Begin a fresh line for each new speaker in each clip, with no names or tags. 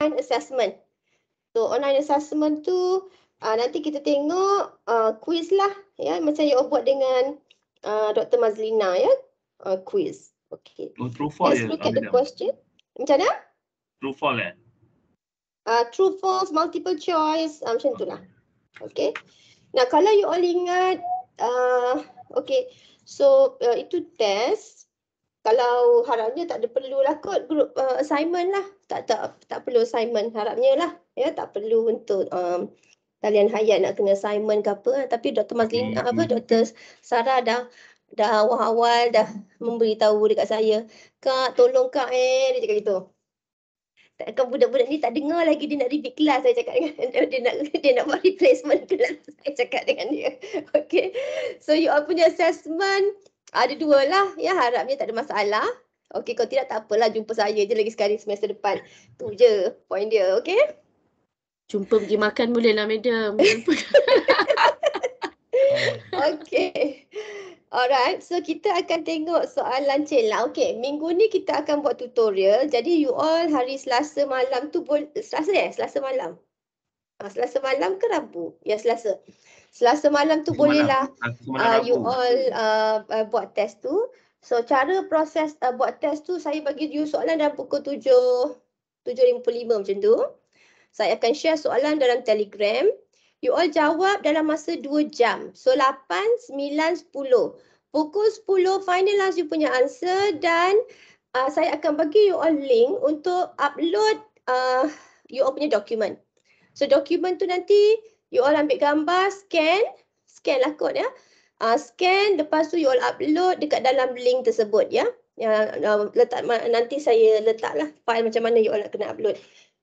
assessment. So online assessment tu nanti kita tengok quiz lah ya, macam you buat dengan Dr. Mazlina ya, quiz. Okay.
True false.
Let's look at the question. Macam mana?
True false
True false, multiple choice, macam itulah. Okay. Nah, kalau you all ingat, okay, so itu test. Kalau harapnya tak ada perlulah kot group assignment lah. Tak perlu assignment harapnya lah. Ya, tak perlu untuk talian hayat nak kena assignment ke apa. Tapi Dr. Mazlina, Dr. Sarah dah awal-awal dah memberitahu dekat saya. Kak, tolong Kak dia cakap gitu. Takkan budak-budak ni tak dengar lagi dia nak repeat kelas, saya cakap dengan dia nak buat replacement kelas, saya cakap dengan dia. Okay. So you all punya assessment ada dua lah ya, harapnya tak ada masalah. Okay, kalau tidak tak apalah, jumpa saya je lagi sekali semester depan. Tu je point dia, okay?
Jumpa pergi makan boleh lah, madam.
Okay. Alright, so kita akan tengok soalan celah. Okay, minggu ni kita akan buat tutorial. Jadi you all hari Selasa malam tu, Selasa malam. Selasa malam ke Rabu? Ya, Selasa. Selasa malam tu bolehlah you all buat test tu. So cara proses buat test tu, saya bagi you soalan dalam pukul 7.55 macam tu. Saya akan share soalan dalam Telegram. You all jawab dalam masa 2 jam. So 8, 9, 10. Pukul 10 finalize you punya answer dan saya akan bagi you all link untuk upload you all punya dokumen. So dokumen tu nanti you all ambil gambar, scan lah kot ya. Scan, lepas tu you all upload dekat dalam link tersebut ya. Nanti saya letaklah file macam mana you all nak kena upload.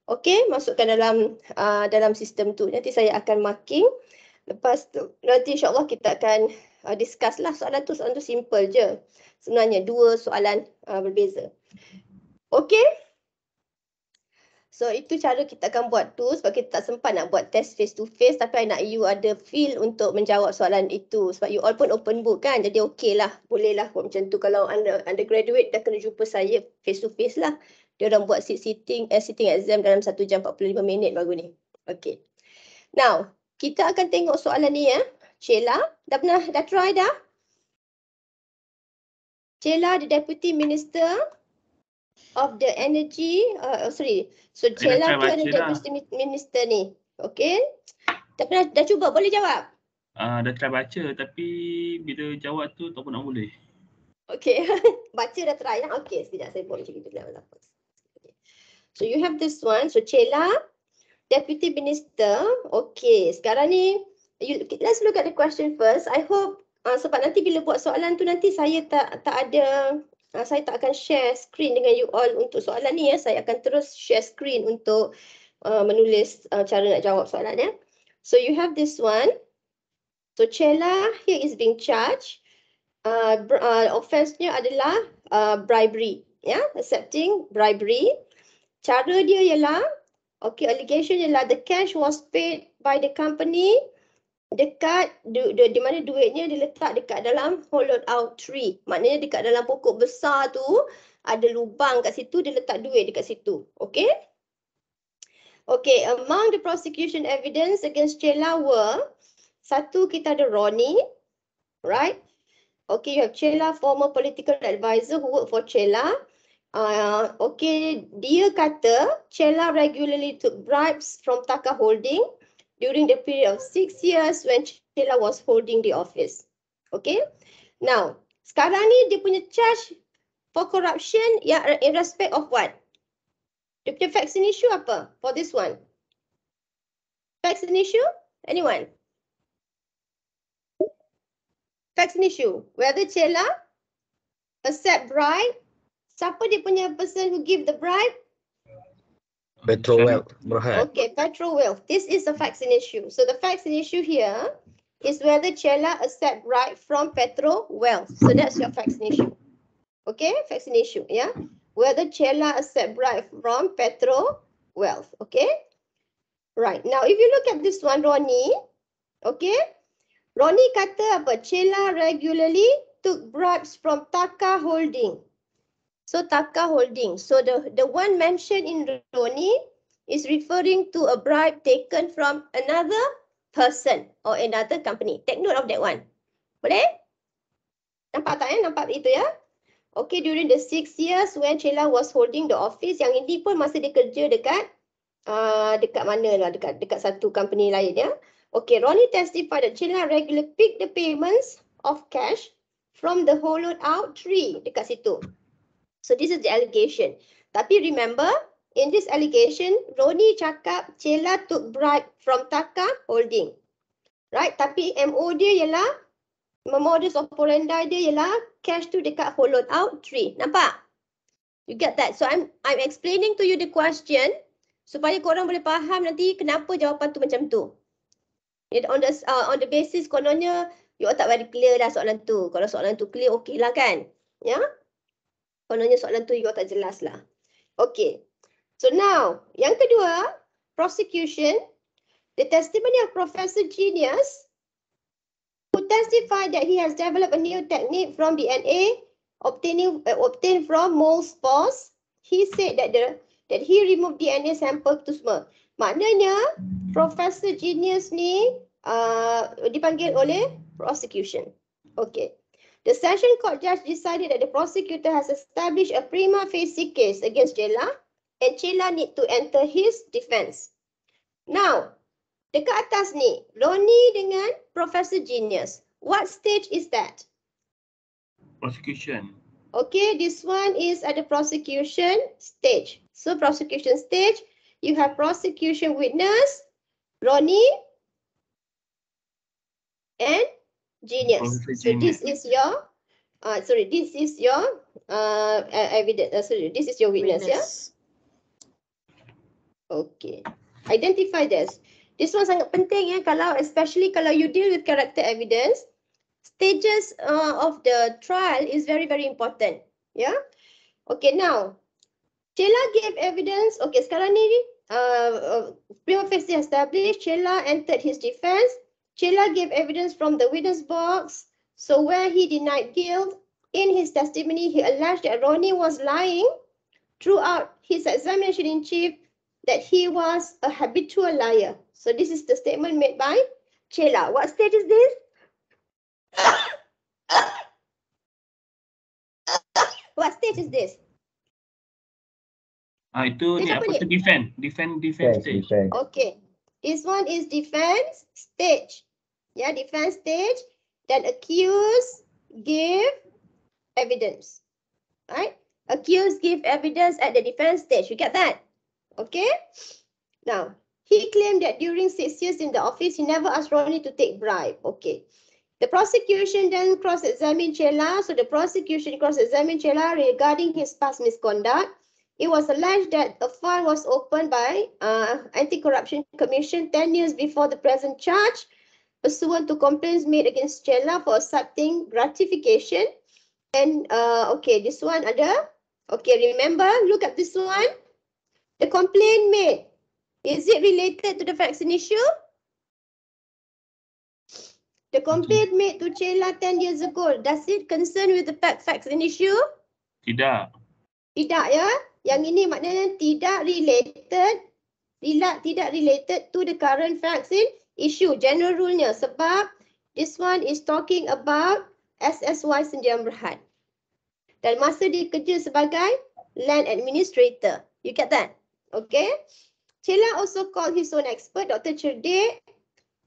Okey, masukkan dalam sistem tu. Nanti saya akan marking. Lepas tu nanti insya-Allah kita akan discuss lah soalan tu simple je. Sebenarnya dua soalan berbeza. Okey. So itu cara kita akan buat tu sebab kita tak sempat nak buat test face to face, tapi I nak you ada feel untuk menjawab soalan itu sebab you all pun open book kan. Jadi okey lah, boleh lah buat macam tu. Kalau undergraduate dah kena jumpa saya face to face lah. Dia orang buat sitting exam dalam 1 jam 45 minit baru ni. Okay. Now, kita akan tengok soalan ni ya. Sheila, dah try dah? Sheila, the Deputy Minister of the Energy, So Sheila tu ada Deputy Minister ni. Okay. Dah cuba, boleh jawab?
Dah try baca tapi bila jawab tu tak pun nak boleh.
Okay. Baca dah try lah. Okay, sekejap saya buat macam itu. So you have this one. So Sheila, Deputy Minister. Okay, sekarang ni let's look at the question first. I hope sebab nanti bila buat soalan tu nanti saya tak ada saya tak akan share screen dengan you all untuk soalan ni ya. Saya akan terus share screen untuk menulis cara nak jawab soalan ya. So you have this one. So Sheila here is being charged. Offense-nya adalah bribery ya, accepting bribery. Cara dia ialah, okay, allegation ialah the cash was paid by the company dekat di mana duitnya diletak dekat dalam hollowed out tree. Maknanya dekat dalam pokok besar tu ada lubang kat situ, dia letak duit dekat situ. Okay? Okay, among the prosecution evidence against Sheila were, satu kita ada Ronnie, right? Okay, you have Sheila, former political advisor who worked for Sheila. Okay, dia kata Sheila regularly took bribes from Taka Holding during the period of 6 years when Sheila was holding the office. Okay, now sekarang ni dia punya charge for corruption yang in respect of what? Dia punya facts and issue apa for this one? Facts and issue? Anyone? Facts and issue. Whether Sheila accept bribe. Siapa dia punya person who give the bribe?
Petro Wealth.
Okay, Petro Wealth. This is the facts and issue. So the facts and issue here is whether Sheila accept bribe from Petro Wealth. So that's your facts and issue. Okay, facts and issue, yeah. Whether Sheila accept bribe from Petro Wealth. Okay. Right. Now, if you look at this one, Ronnie. Okay. Ronnie kata apa? Sheila regularly took bribes from Taka Holding. So Taka Holding. So the one mentioned in Ronnie is referring to a bribe taken from another person or another company. Take note of that one. Boleh? Nampak tak Nampak itu ya? Okay, during the 6 years when Sheila was holding the office, yang ini pun masa dia kerja dekat dekat mana lah, dekat satu company lain ya. Okay, Ronnie testified that Sheila regularly pick the payments of cash from the hollowed out tree dekat situ. So this is the allegation. Tapi remember, in this allegation, Ronnie cakap Sheila took bribe from Taka Holding. Right? Tapi MO dia ialah, modus operandi dia ialah cash tu dekat hollowed out tree. Nampak? You get that? So I'm explaining to you the question supaya korang boleh faham nanti kenapa jawapan tu macam tu. On the basis kononnya you all tak very clear dah soalan tu. Kalau soalan tu clear, okey lah kan? Ya? Kononnya soalan tu you all tak jelas lah. Okay. So now, yang kedua, prosecution, the testimony of Professor Genius, who testified that he has developed a new technique from DNA obtained from mole spores. He said that he removed DNA sample tu semua. Maknanya, Professor Genius ni dipanggil oleh prosecution. Okay. The session court judge decided that the prosecutor has established a prima facie case against Sheila and Sheila need to enter his defense. Now, dekat atas ni, Ronnie dengan Professor Genius. What stage is that?
Prosecution.
Okay, this one is at the prosecution stage. So, prosecution stage, you have prosecution witness, Ronnie, and Genius. So, this is your, this is your evidence. This is your witness, yeah? Okay. Identify this. This one sangat penting ya, especially kalau you deal with character evidence, stages of the trial is very, very important. Yeah. Okay, now, Sheila gave evidence. Okay, sekarang ni, prima facie established, Sheila entered his defense. Sheila gave evidence from the witness box. So where he denied guilt, in his testimony, he alleged that Ronnie was lying throughout his examination in chief, that he was a habitual liar. So this is the statement made by Sheila. What stage is this? What stage is this?
Itu ni apa tu, defense stage.
Okay. This one is defense stage. Yeah, defense stage. Then accused give evidence. Right? Accused give evidence at the defense stage. You get that? Okay. Now, he claimed that during 6 years in the office, he never asked Ronnie to take bribe. Okay. The prosecution then cross-examined Sheila. So the prosecution cross-examined Sheila regarding his past misconduct. It was alleged that a file was opened by Anti-Corruption Commission 10 years before the present charge, pursuant to complaints made against Sheila for accepting gratification. And okay, this one ada. Okay, remember, look at this one. The complaint made, is it related to the vaccine issue? The complaint made to Sheila 10 years ago, does it concern with the vaccine issue?
Tidak.
Tidak ya. Yang ini maknanya tidak related to the current vaccine issue. General rule-nya sebab this one is talking about SSY Sdn Bhd. Dan masa dia kerja sebagai land administrator. You get that? Okay. Sheila also called his own expert, Dr. Cerdik,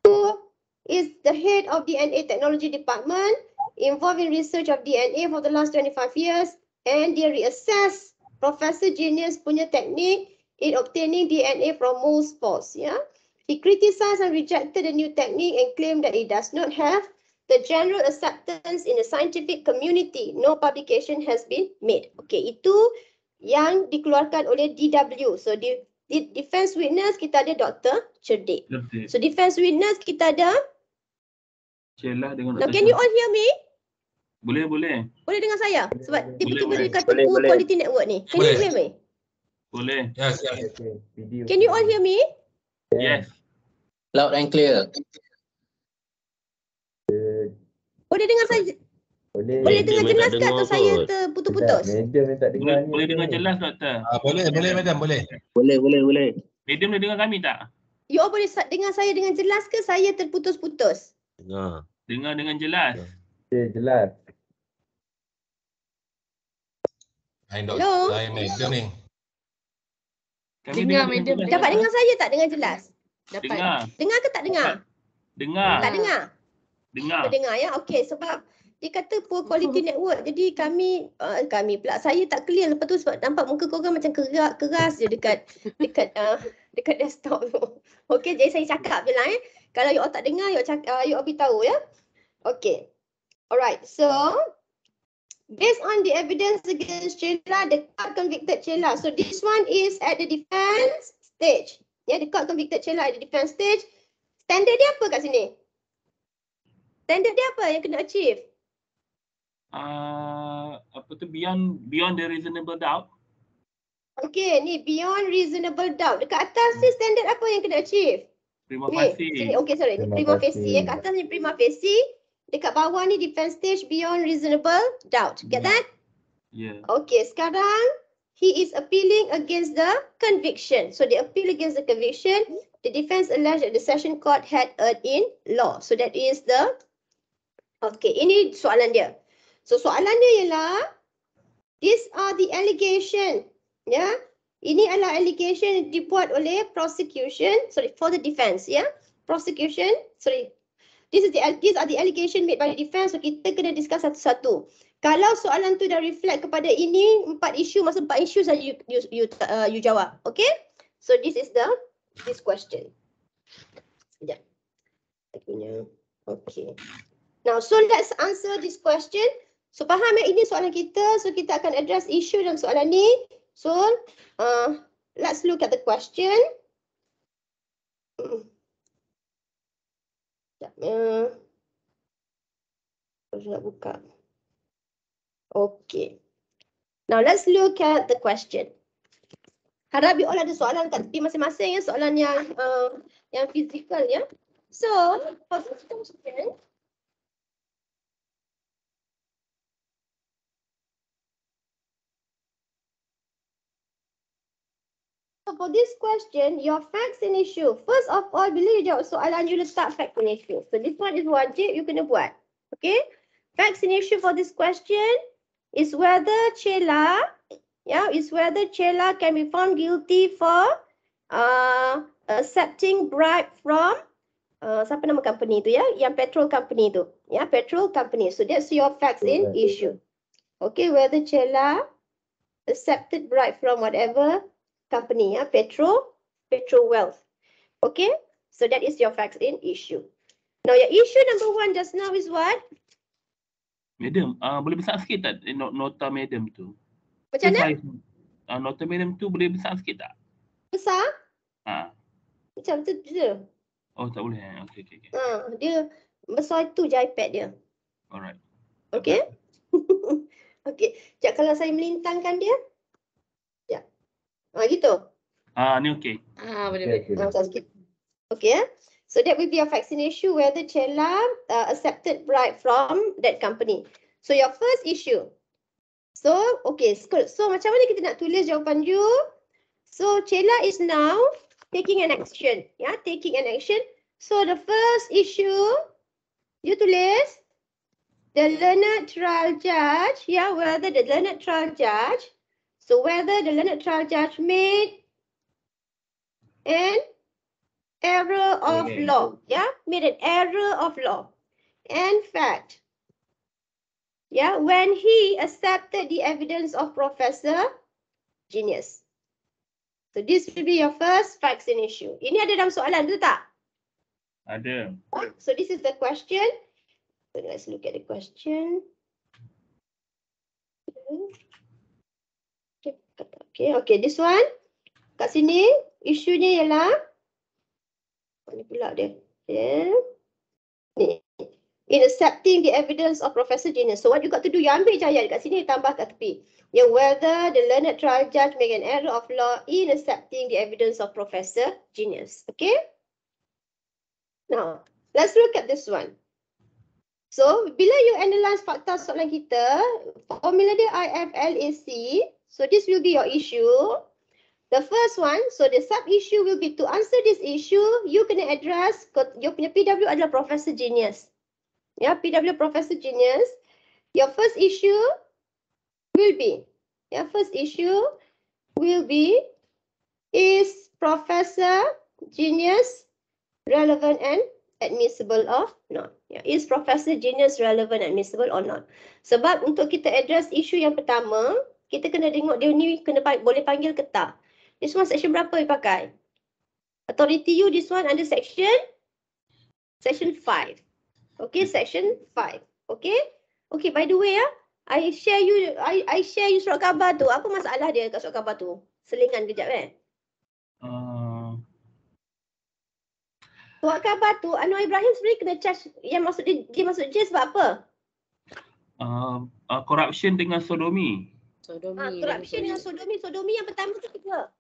who is the head of DNA Technology Department, involved in research of DNA for the last 25 years, and dia reassess Professor Genius punya technique in obtaining DNA from mole spores. Yeah? He criticized and rejected the new technique and claimed that it does not have the general acceptance in the scientific community. No publication has been made. Okay, itu yang dikeluarkan oleh DW. So, di defense witness kita ada Dr. Cerdik. So, defense witness kita ada
Sheila dengan
Now,
Dr.
can you all hear me?
Boleh.
Boleh dengar saya? Sebab tiba-tiba
Boleh.
dekat poor quality network ni. Can you hear me?
Boleh.
Yes.
Can you all hear me?
Yes.
Loud and clear.
Boleh dengar saya? Boleh dengar jelas ke atau saya terputus-putus?
Boleh dengar jelas, doktor.
Boleh madam, boleh.
Boleh.
Madam dah dengar kami tak?
You all boleh dengar saya dengan jelas ke saya terputus-putus?
Dengar.
Dengar dengan jelas.
Okay, jelas.
Hello?
Saya madam ni.
Kami
Dengar,
dengan
madam,
jelas.
Dapat dengar saya tak dengan jelas?
Dapat.
Dengar.
Dengar ke tak dengar?
Dengar.
Tak dengar?
Dengar.
Tak dengar ya? Okey, sebab dia kata poor quality network. Jadi kami pula saya tak clear. Lepas tu sebab nampak muka korang macam keras je dekat desktop tu. Okey, jadi saya cakap je lah Kalau you all tak dengar, you all beritahu ya. Okey. Alright, so based on the evidence against Chela, the court convicted Chela. So this one is at the defense stage. Yeah, the court convicted Chela at the defense stage. Standard dia apa kat sini? Standard dia apa yang kena achieve?
Apa tu beyond the reasonable doubt.
Okay, ni beyond reasonable doubt. Dekat atas ni standard apa yang kena achieve?
Prima
Ni,
facie.
sini. Okay, sorry. Ni prima facie. Kat atas ni prima facie. Dekat bawah ni defense stage beyond reasonable doubt. Get that?
Yeah.
Okay, sekarang he is appealing against the conviction. So they appeal against the conviction. The defense alleged that the session court had erred in law. So that is the... Okay, ini soalan dia. So soalan dia ialah, these are the allegation. Ya, ini adalah allegation yang dibuat oleh prosecution, sorry, for the defense, ya. Prosecution, sorry. These are the allegation made by the defense. So kita kena discuss satu-satu. Kalau soalan tu dah reflect kepada ini 4 isu, masa 4 isu saja you jawab. Okay? So this is this question. Sekejap. Saya punya. Okay. Now, so let's answer this question. So faham ini soalan kita. So kita akan address isu dalam soalan ni. So let's look at the question. Nak buka. Okay. Now let's look at the question. Harap you all ada soalan kat tepi masing-masing ya, soalan yang fizikal ya. So for this question, for this question, your facts and issue. First of all, bila you jawab soalan, you letak facts and issue. So this one is wajib, you kena buat. Okay? Facts and issue for this question is whether Chela can be found guilty for accepting bribe from siapa nama company tu ya? Yang petrol company tu. Ya, petrol company. So that's your facts and issue. Okay, whether Chela accepted bribe from whatever company, ya, Petro Wealth. Okay, so that is your facts in issue. Now your issue number 1 just now is what?
Madam, boleh besar sikit tak nota madam tu?
Macam mana?
Nota madam tu boleh besar sikit tak?
Besar?
Ha.
Macam tu je.
Oh, tak boleh. Okay.
Dia besar itu je iPad dia.
Alright.
Okay. Okay. Sekejap kalau saya melintangkan dia. Ya. Gitu.
Ni okey.
Boleh.
Besar sikit. Okay. So that will be a facts in issue whether Chela accepted bribe from that company. So your first issue. So, okay. So macam mana kita nak tulis jawapan you? So Chela is now taking an action. Yeah, taking an action. So the first issue, you tulis the learned trial judge. Yeah, whether the learned trial judge. So whether the learned trial judge made an error of law. Yeah, made an error of law. In fact, yeah, when he accepted the evidence of Professor Genius. So this will be your first facts and issue. Ini ada dalam soalan, betul tak?
Ada.
So this is the question. So let's look at the question. Okay, this one. Kat sini, isunya ialah, mana pula dia? Okay. Ni. In accepting the evidence of Professor Genius. So what you got to do, you ambil je ayat dekat sini, tambah kat tepi. Yang whether the learned trial judge make an error of law in accepting the evidence of Professor Genius. Okay? Now, let's look at this one. So, bila you analyze fakta soalan kita, formula dia IFLAC. So, this will be your issue. The first one, so the sub-issue will be to answer this issue, you kena address, your punya PW adalah Professor Genius. Ya, PW Professor Genius. Your first issue will be, is Professor Genius relevant and admissible or not? Ya, is Professor Genius relevant, admissible or not? Sebab untuk kita address isu yang pertama, kita kena tengok dia ni boleh panggil ke tak. This one section berapa dipakai? Authority you, this one under section 5. Okay, section 5. Okay? Okay, by the way, I share you surat khabar tu. Apa masalah dia kat surat khabar tu? Selingan kejap Surat khabar tu, Anwar Ibrahim sebenarnya kena charge yang masuk dia masuk jail sebab apa?
Corruption dengan sodomi.
Corruption dengan sodomi. Sodomi yang pertama ke kedua?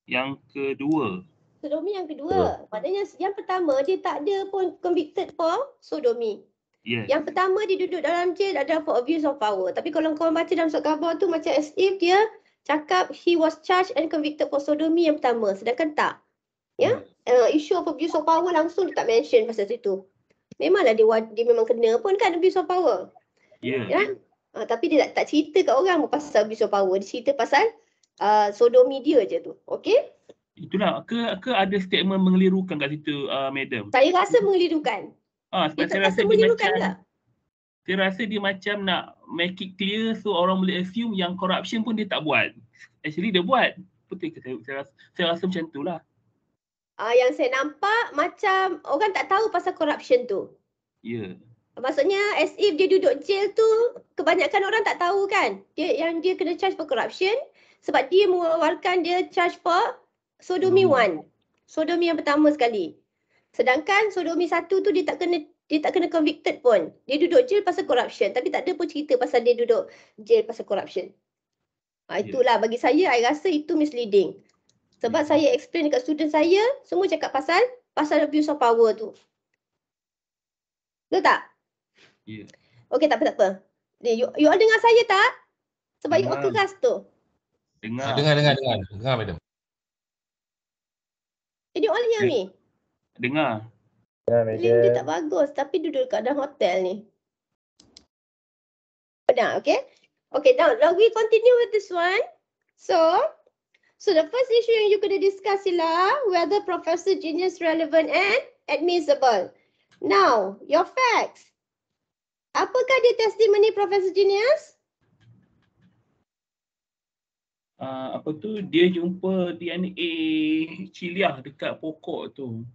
Yang kedua.
Sodomi yang kedua. Maknanya yang pertama dia tak ada pun convicted for sodomi.
Yes.
Yang pertama dia duduk dalam jail adalah for abuse of power. Tapi kalau korang baca dalam surat khabar tu macam as if dia cakap he was charged and convicted for sodomi yang pertama. Sedangkan tak. Ya? Issue of abuse of power langsung dia tak mention pasal situ. Memanglah dia memang kena pun kan abuse of power.
Yeah.
Ya? Tapi dia tak cerita kat orang pasal abuse of power. Dia cerita pasal sodomi dia je tu. Okay?
Itulah. Ke ada statement mengelirukan kat situ, madam?
Saya rasa mengelirukan.
Sebab
Dia
saya
tak
rasa dia
mengelirukan
macam,
tak?
saya rasa dia macam nak make it clear so orang boleh assume yang corruption pun dia tak buat. Actually dia buat. Betul ke? Saya rasa macam tu lah.
Yang saya nampak macam orang tak tahu pasal corruption tu.
Ya. Yeah.
Maksudnya as if dia duduk jail tu, kebanyakan orang tak tahu kan. Dia kena charge for corruption sebab dia mengeluarkan dia charge for sodomi 1. Sodomi yang pertama sekali. Sedangkan sodomi 1 tu dia tak kena convicted pun. Dia duduk jail pasal corruption tapi tak ada pun cerita pasal dia duduk jail pasal corruption. Itulah bagi saya, I rasa itu misleading. Sebab saya explain dekat student saya, semua cakap pasal abuse of power tu. Betul tak?
Ya. Yeah.
Okey, tak apa. You all dengar saya tak? Sebab you all keras tu.
Dengar.
Dengar, madam.
You all hear me?
Dengar.
Link dia tak bagus tapi duduk kat dalam hotel ni. Benar, okay? Okay, now we continue with this one. So the first issue yang you kena discuss ialah whether Professor Genius relevant and admissible. Now, your facts. Apakah dia testimoni Professor Genius?
Apa tu, dia jumpa DNA ciliah dekat pokok tu.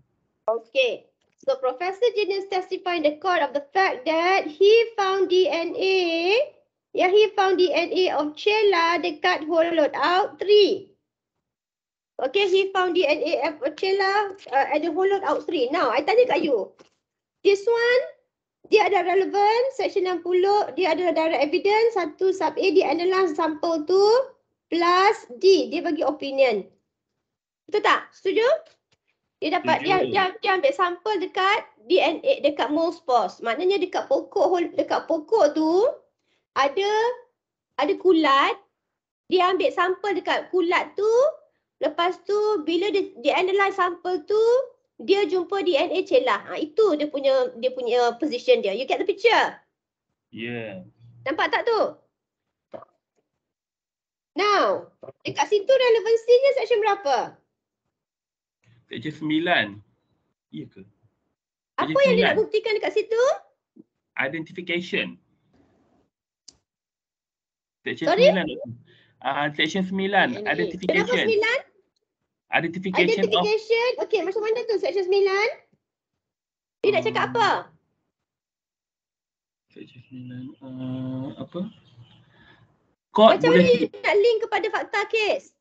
Okay. So Professor Genius testified in the court of the fact that he found DNA of Cella dekat hollowed out tree. Okay, he found DNA of Cella at the hollowed out tree. Now, I tanya kat you. This one, dia ada relevant, section 60, dia ada direct evidence, 1 sub A, dia analyse sampel tu, plus D, dia bagi opinion. Betul tak? Setuju? Dia dapat, dia ambil sampel dekat DNA, dekat mold spores. Maknanya dekat pokok tu, ada kulat, dia ambil sampel dekat kulat tu, lepas tu bila dia analyse sampel tu, dia jumpa DNA Cella. Itu dia punya position dia. You get the picture?
Yeah.
Nampak tak tu? Now, dekat situ relevansinya section berapa?
Section 9. Iya ke?
Apa yang dia nak buktikan dekat situ?
Identification. Section
Sorry?
9. Section 9. Identification.
Kenapa 9?
Identification.
Okay, macam mana tu section 9? Dia nak cakap apa?
Section 9. Apa? Court
Macam
boleh...
mana you nak link kepada fakta kes?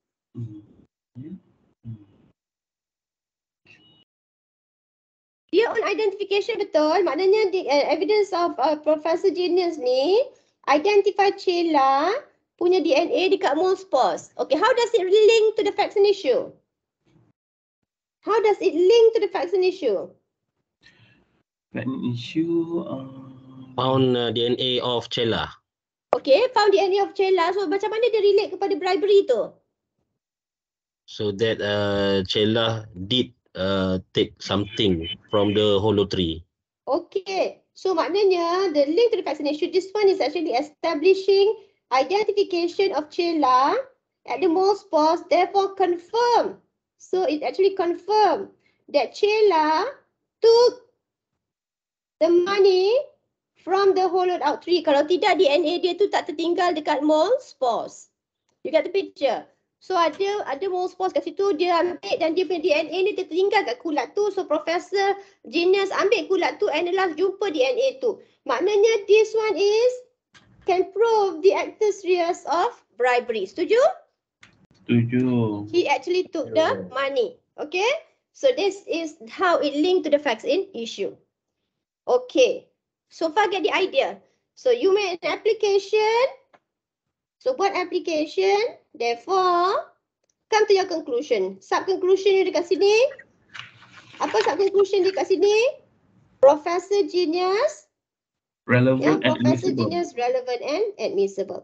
Dia on identification betul. Maknanya evidence of Professor Genius ni identify Cella punya DNA dekat mold spores. Okay, how does it link to the facts and issue? How does it link to the facts and issue?
Fact and issue...
Found DNA of Cella.
Okay, found DNA of Cella. So macam mana dia relate kepada bribery tu?
So that Cella did take something from the hollow tree.
Okay. So maknanya the link to the vaccination, this one is actually establishing identification of Chela at the mole spores, therefore confirm. So it actually confirmed that Chela took the money from the hollowed out tree. Kalau tidak, DNA dia tu tak tertinggal dekat mole spores. You get the picture? So ada mole spores kat situ, dia ambil dan dia punya DNA ni tertinggal kat kulat tu. So Profesor Genius ambil kulat tu, analyze, jumpa DNA tu. Maknanya this one is can prove the actor serious of bribery. Setuju?
Setuju.
He actually took the money. Okay? So this is how it linked to the facts in issue. Okay. So far get the idea. So you made an application. So buat application. Therefore, come to your conclusion. Sub-conclusion ni dekat sini. Apa sub-conclusion dekat sini? Professor Genius.
Relevant and
Professor
admissible.
Genius relevant and admissible.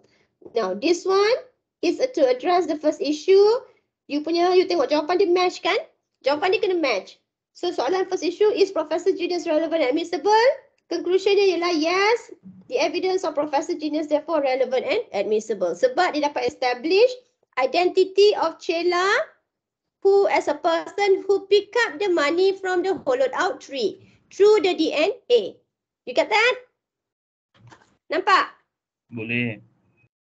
Now, this one is to address the first issue. You tengok jawapan dia match kan? Jawapan dia kena match. So, soalan first issue is Professor Genius relevant and admissible. Conclusion dia ialah yes, the evidence of Professor Genius therefore relevant and admissible. Sebab dia dapat establish identity of Chela who as a person who pick up the money from the hollowed out tree through the DNA. You get that? Nampak?
Boleh.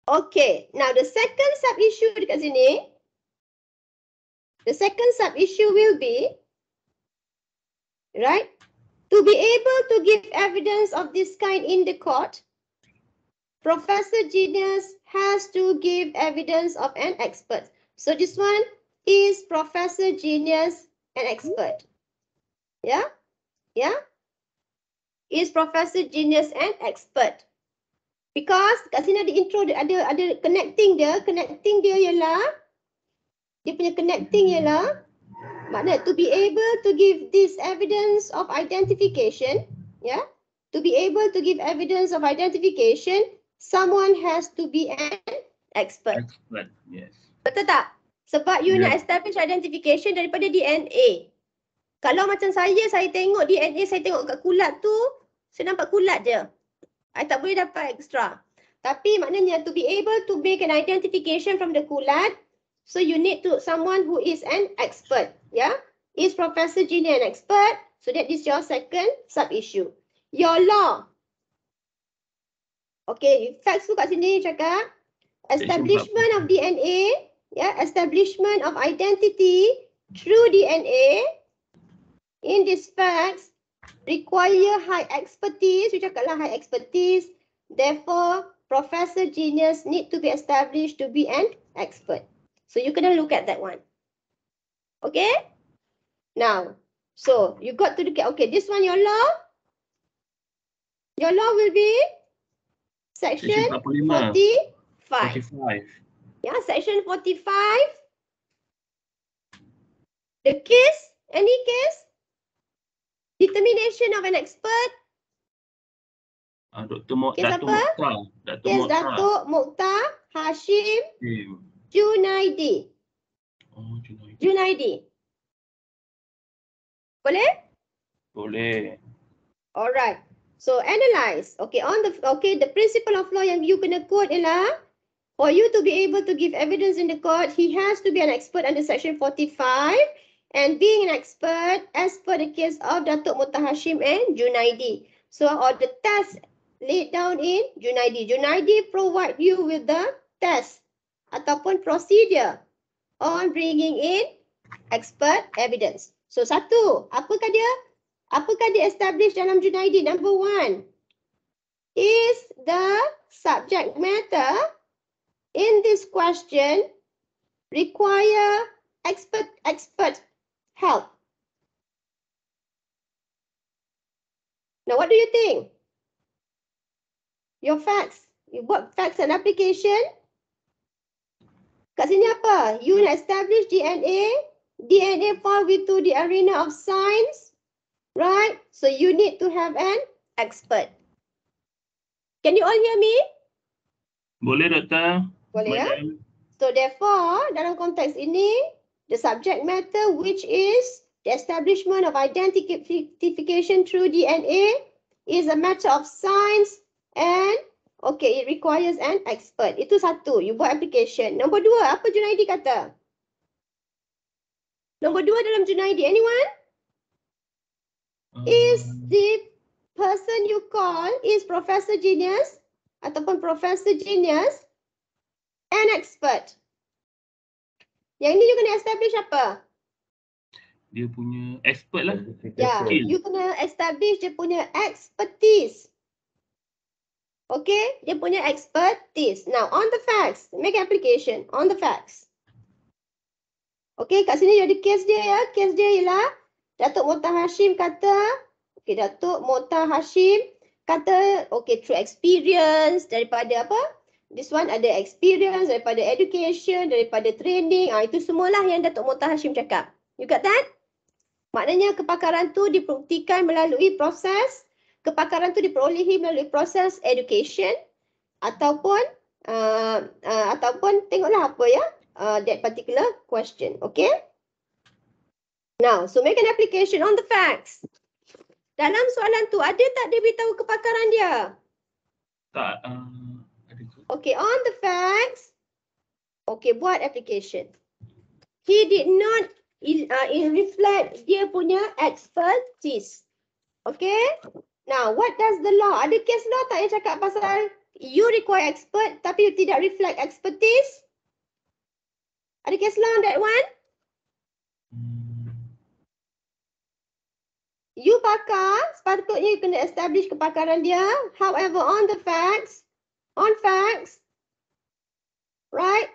Okay. Now the second sub-issue dekat sini. The second sub-issue will be, right? To be able to give evidence of this kind in the court, Professor Genius has to give evidence of an expert. So this one is Professor Genius an expert? Yeah? Yeah? Is Professor Genius an expert? Because kat sini ada intro, ada connecting dia ialah, dia punya connecting ialah, makna to be able to give this evidence of identification, yeah? To be able to give evidence of identification, someone has to be an expert.
Expert, yes.
Betul tak? Sebab you
Yeah.
nak establish identification daripada DNA. Kalau macam saya tengok DNA, saya tengok kat kulat tu, saya nampak kulat je. I tak boleh dapat extra. Tapi maknanya to be able to make an identification from the kulat, so you need to someone who is an expert. Yeah? Is Professor Genius an expert? So that is your second sub-issue. Your law. Okay, facts tu kat sini cakap establishment of DNA, yeah, establishment of identity through DNA in these facts require high expertise. You cakaplah high expertise. Therefore, Professor Genius need to be established to be an expert. So you kena look at that one. Okay? Now, so you got to look at, okay, this one your law. Your law will be section
45.
45.
45.
Yeah, section 45. The case, any case, determination of an expert.
Dr.
Kes
Dato'
apa?
Mokhtar. Dato'
Kes
Mokhtar.
Datuk Mokhtar Hashim
Okay.
Junaidi.
Oh, Junaid.
Junaidi. Boleh?
Boleh.
Alright. So analyze. Okay, the principle of law yang you kena quote ialah for you to be able to give evidence in the court, he has to be an expert under section 45 and being an expert as per the case of Datuk Mokhtar Hashim and Junaidi. So all the tests laid down in Junaidi. Junaidi provide you with the test ataupun procedure on bringing in expert evidence. So satu, apakah dia establish dalam Junaidi? Number one, is the subject matter in this question require expert help? Now, what do you think? Your facts. You buat facts and application. Kat sini apa? You nak establish DNA. DNA fall into the arena of science. Right? So you need to have an expert. Can you all hear me?
Boleh, Doktor?
Boleh ya?
Madam.
So therefore, dalam konteks ini, the subject matter, which is the establishment of identification through DNA, is a matter of science and okay, it requires an expert. Itu satu, you buat application. Nombor dua, apa Junaidi kata? Nombor dua dalam Junaidi, anyone? Is the person you call is Professor Genius ataupun Professor Genius an expert? Yang ini you kena establish apa?
Dia punya expert lah.
Ya,
Skill.
you kena establish dia punya expertise. Okay, dia punya expertise. Now, on the facts, make application on the facts. Okay, kat sini ada case dia ya. Case dia ialah Datuk Mokhtar Hashim kata, okay, Datuk Mokhtar Hashim kata, okay, through experience daripada apa? This one ada experience daripada education, daripada training. Itu semualah yang Datuk Mokhtar Hashim cakap. You got that? Maknanya kepakaran tu dibuktikan melalui proses, kepakaran tu diperolehi melalui proses education ataupun tengoklah apa ya that particular question, okay? Now, so make an application on the facts. Dalam soalan tu ada tak dia beritahu kepakaran dia?
Tak, ada ke?
Okay, on the facts. Okay, buat application. He did not reflect dia punya expertise. Okay? Now, what does the law? Ada case law tak yang cakap pasal you require expert tapi you tidak reflect expertise? Ada case law on that one? You pakar, sepatutnya you kena establish kepakaran dia. However, on the facts, right?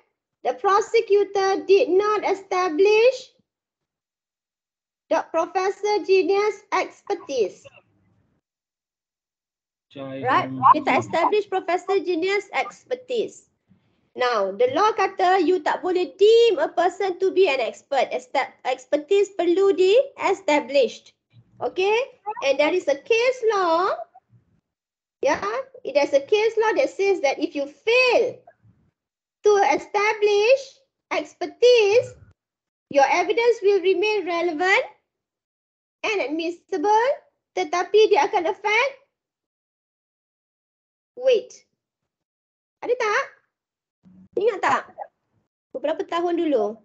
The prosecutor did not establish the Professor Genius expertise. Right? Dia tak establish Professor Genius expertise. Now, the law kata you tak boleh deem a person to be an expert. Expertise perlu di-established. Okay? And there is a case law. Yeah? There's a case law that says that if you fail to establish expertise, your evidence will remain relevant and admissible, tetapi dia akan affect weight. Ada tak? Ingat tak? Beberapa tahun dulu.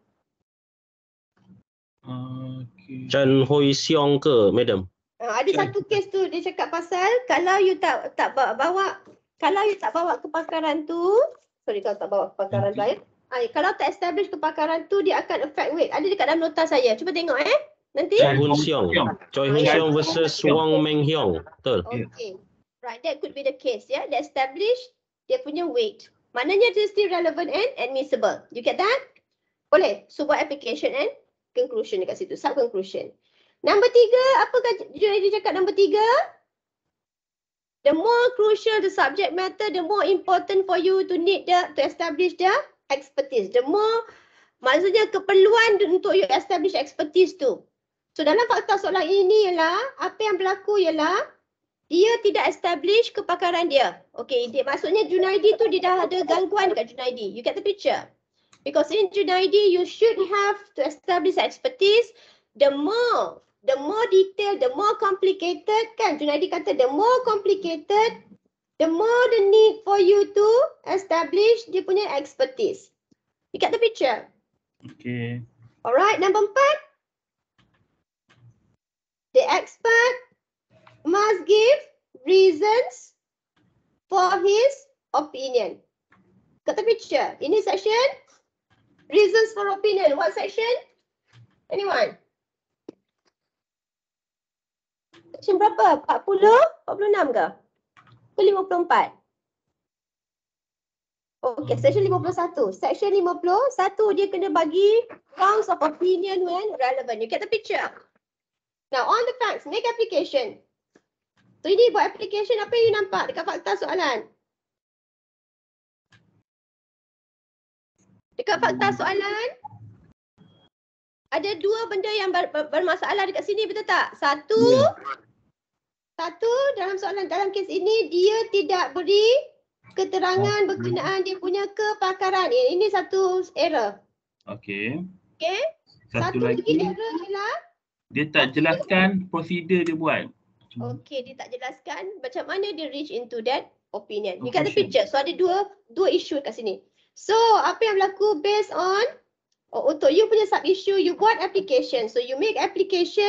Okay.
Chan Hoi Siong ke, madam?
Ada satu kes tu dia cakap pasal kalau you tak bawa kepakaran tu, sorry kalau tak bawa kepakaran tu kalau tak establish kepakaran tu dia akan affect weight. Ada dekat dalam nota saya. Cuba tengok nanti.
Choi Hun Siong versus Wong Meng Hiong. Betul.
Okay. Right, that could be the case, yeah. They establish dia punya weight. Maknanya dia still relevant and admissible. You get that? Boleh. So buat application and conclusion dekat situ. Sub conclusion. Number 3, apa dia cakap number 3? The more crucial the subject matter, the more important for you to establish the expertise. The more, maksudnya keperluan untuk you establish expertise tu. So dalam fakta soalan ini ialah, apa yang berlaku ialah, dia tidak establish kepakaran dia. Okay, maksudnya Junaidi tu dia dah ada gangguan dekat Junaidi. You get the picture? Because in Junaidi, you should have to establish expertise. The more detailed, the more complicated, kan? Junaidi kata the more complicated, the more the need for you to establish dia punya expertise. You get the picture?
Okay.
Alright, number 4. The expert must give reasons for his opinion. Got the picture? Ini section? Reasons for opinion. What section? Anyone? Section berapa? 40? 46 ke? Ke 54? Okay, section 51. Section 51, dia kena bagi grounds of opinion when relevant. You get the picture? Now, on the facts, make application. So, ini buat application, apa yang you nampak dekat fakta soalan? Dekat fakta soalan, ada dua benda yang bermasalah dekat sini, betul tak? Satu, dalam soalan, dalam kes ini, dia tidak beri keterangan berkenaan dia punya kepakaran. Ini satu error.
Okay.
Okay.
Satu
lagi
lagi,
error ialah
dia tak jelaskan prosedur dia buat.
dia tak jelaskan macam mana dia reach into that opinion. You get the
Conclusion.
picture? So ada dua isu kat sini. So apa yang berlaku based on untuk you punya sub issue, you buat application. So you make application.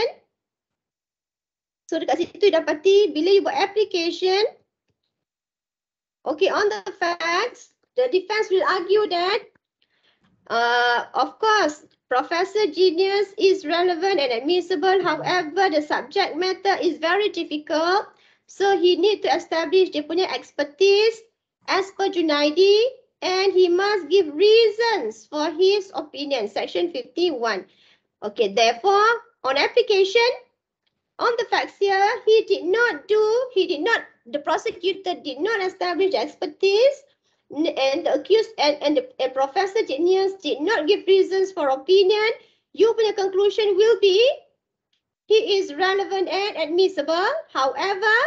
So dekat situ you dapati bila you buat application, okay, on the facts, the defense will argue that of course, Professor Genius is relevant and admissible. However, the subject matter is very difficult. So he need to establish dia punya expertise as per Junaidi, and he must give reasons for his opinion. Section 51. Okay, therefore, on application, on the facts here, the prosecutor did not establish expertise, and the accused and Professor Genius did not give reasons for opinion. You punya conclusion will be he is relevant and admissible. However,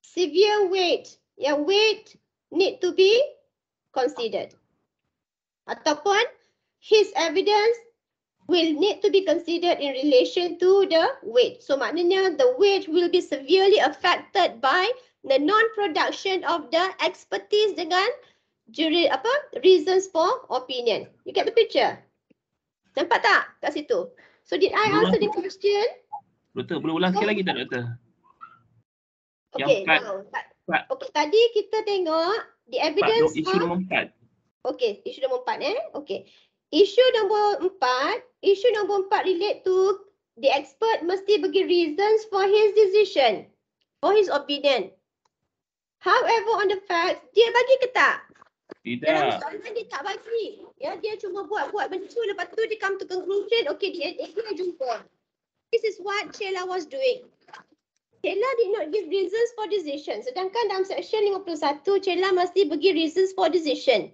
severe weight, weight need to be considered. Ataupun his evidence will need to be considered in relation to the weight. So maknanya the weight will be severely affected by the non-production of the expertise dengan reasons for opinion. You get the picture? Nampak tak kat situ? So did I answer the question?
Doktor, boleh ulang sekali lagi tak, Doktor?
Okay, now. Okay, tadi kita tengok the evidence
isu nombor 4.
Okay, isu nombor 4 Okay. Isu nombor 4 relate to the expert mesti bagi reasons for his decision, for his opinion. However, on the facts, dia bagi ke tak? Dalam
Tidak.
soalan dia tak bagi. Ya, dia cuma buat benda tu, lepas tu dia come to conclusion, okay, dia jumpa. This is what Sheila was doing. Sheila did not give reasons for decision. Sedangkan dalam section 51, Sheila mesti bagi reasons for decision.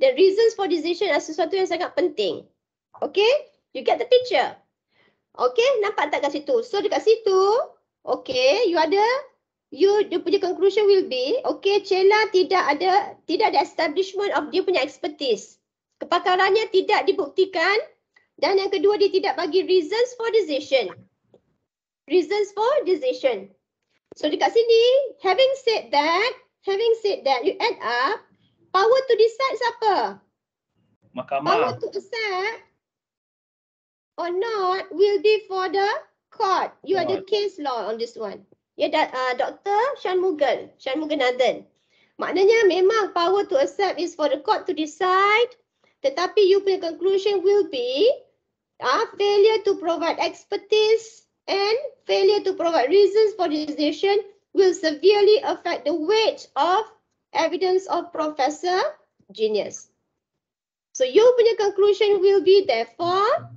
The reasons for decision adalah sesuatu yang sangat penting. Okay? You get the picture? Okay? Nampak tak kat situ? So dekat situ, okay, dia punya conclusion will be, okay, Sheila tidak ada establishment of dia punya expertise. Kepakarannya tidak dibuktikan. Dan yang kedua, dia tidak bagi reasons for decision. Reasons for decision. So dekat sini, having said that, you add up, power to decide siapa?
Mahkamah.
Power to accept or not will be for the court. You are the case law on this one. Ya, Dr. Shanmuganathan. Maknanya memang power to accept is for the court to decide, tetapi you punya conclusion will be failure to provide expertise and failure to provide reasons for decision will severely affect the weight of evidence of Professor Genius. So you punya conclusion will be therefore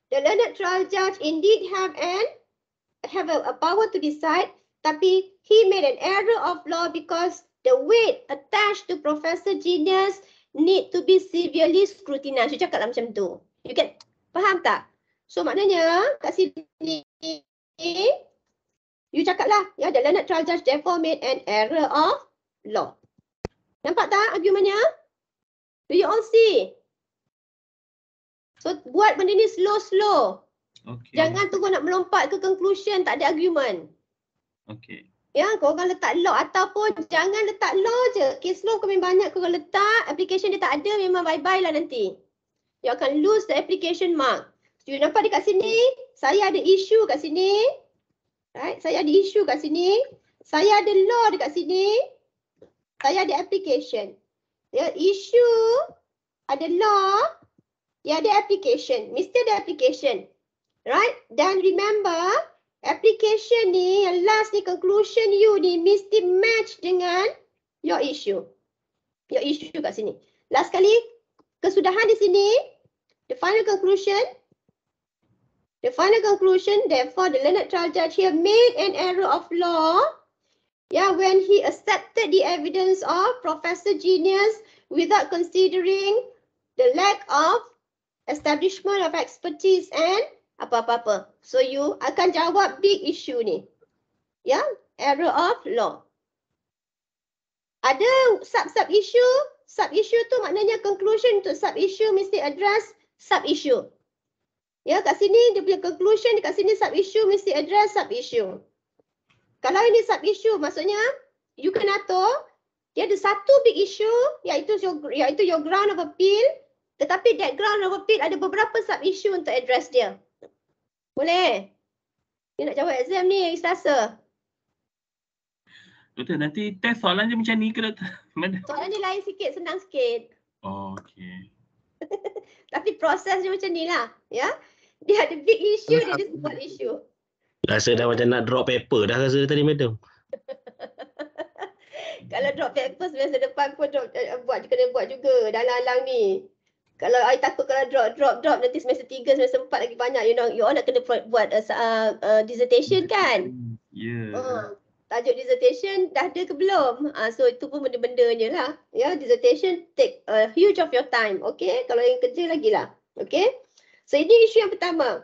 the learned trial judge indeed have a power to decide, tapi he made an error of law because the weight attached to Professor Genius need to be severely scrutinized. You cakap lah macam tu. You get, faham tak? So maknanya kat sini you cakap lah, ya, the learned trial judge therefore made an error of law. Nampak tak argumennya? Do you all see? So buat benda ni slow.
Okay.
Jangan tunggu nak melompat ke conclusion, tak ada argument.
Okay.
Ya, korang letak law ataupun jangan letak law je. Case law kau memang banyak korang letak, application dia tak ada, memang bye-bye lah nanti. You akan lose the application mark. So, you nampak dekat sini, saya ada issue kat sini. Right? Saya ada issue kat sini. Saya ada law dekat sini. Saya ada application. Ya, issue, ada law, ya ada application. Mesti ada application. Right? Dan remember, application ni, yang last ni, conclusion you ni mesti match dengan your issue. Your issue kat sini. Last kali, kesudahan di sini, the final conclusion, therefore the learned trial judge here made an error of law, when he accepted the evidence of Professor Genius without considering the lack of establishment of expertise and apa-apa. So you akan jawab big issue ni. Ya, error of law. Ada sub-issue. Sub-issue tu maknanya conclusion untuk sub-issue mesti address sub-issue. Ya, kat sini dia punya conclusion, kat sini sub-issue mesti address sub-issue. Kalau ini sub-issue, maksudnya you kena atur dia ada satu big issue iaitu your ground of appeal, tetapi that ground of appeal ada beberapa sub-issue untuk address dia. Boleh? Dia nak jawab exam ni Selasa.
Doktor, nanti test soalan je macam ni ke doktor? Mana?
Soalan dia lain sikit, senang sikit.
Oh, okey.
Tapi proses dia macam ni lah. Ya? Dia ada big issue, dia ada small issue.
Rasa dah macam nak drop paper dah rasa tadi madam.
Kalau drop paper semester depan pun kena buat juga dalam-dalam ni. Kalau I takut kalau drop nanti semester 3, semester 4 lagi banyak. You all nak kena buat dissertation kan?
Ya.
Tajuk dissertation dah ada ke belum? So itu pun benda-bendanya lah. Ya, dissertation take a huge of your time. Okay? Kalau yang kerja lagi lah. Okay? So ini isu yang pertama.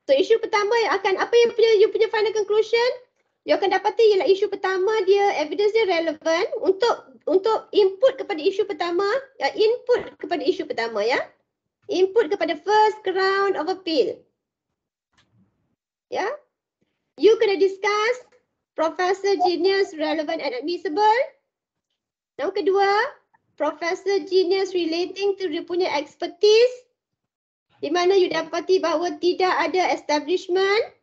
So isu pertama yang akan, apa yang you punya final conclusion? You akan dapati ialah isu pertama dia, evidence dia relevan untuk input kepada isu pertama, input kepada isu pertama ya. Input kepada first ground of appeal. Ya. You kena discuss Professor Genius relevant and admissible. Yang kedua, Professor Genius relating to dia punya expertise, di mana you dapati bahawa tidak ada establishment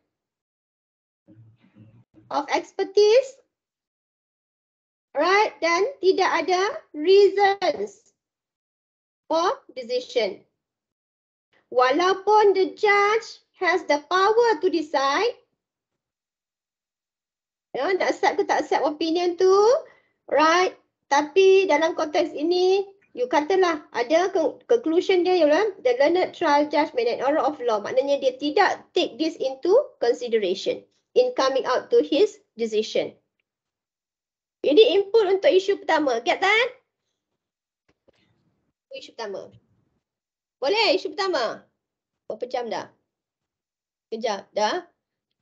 of expertise, right? Dan tidak ada reasons for decision. Walaupun the judge has the power to decide, ya, nak accept ke tak accept opinion tu, right? Tapi dalam konteks ini, you katalah ada conclusion dia ialah the learned trial judge made an error of law. Maknanya dia tidak take this into consideration in coming out to his decision. Ini input untuk isu pertama. Get that? Isu pertama. Boleh isu pertama? Berapa jam dah? Kejap dah.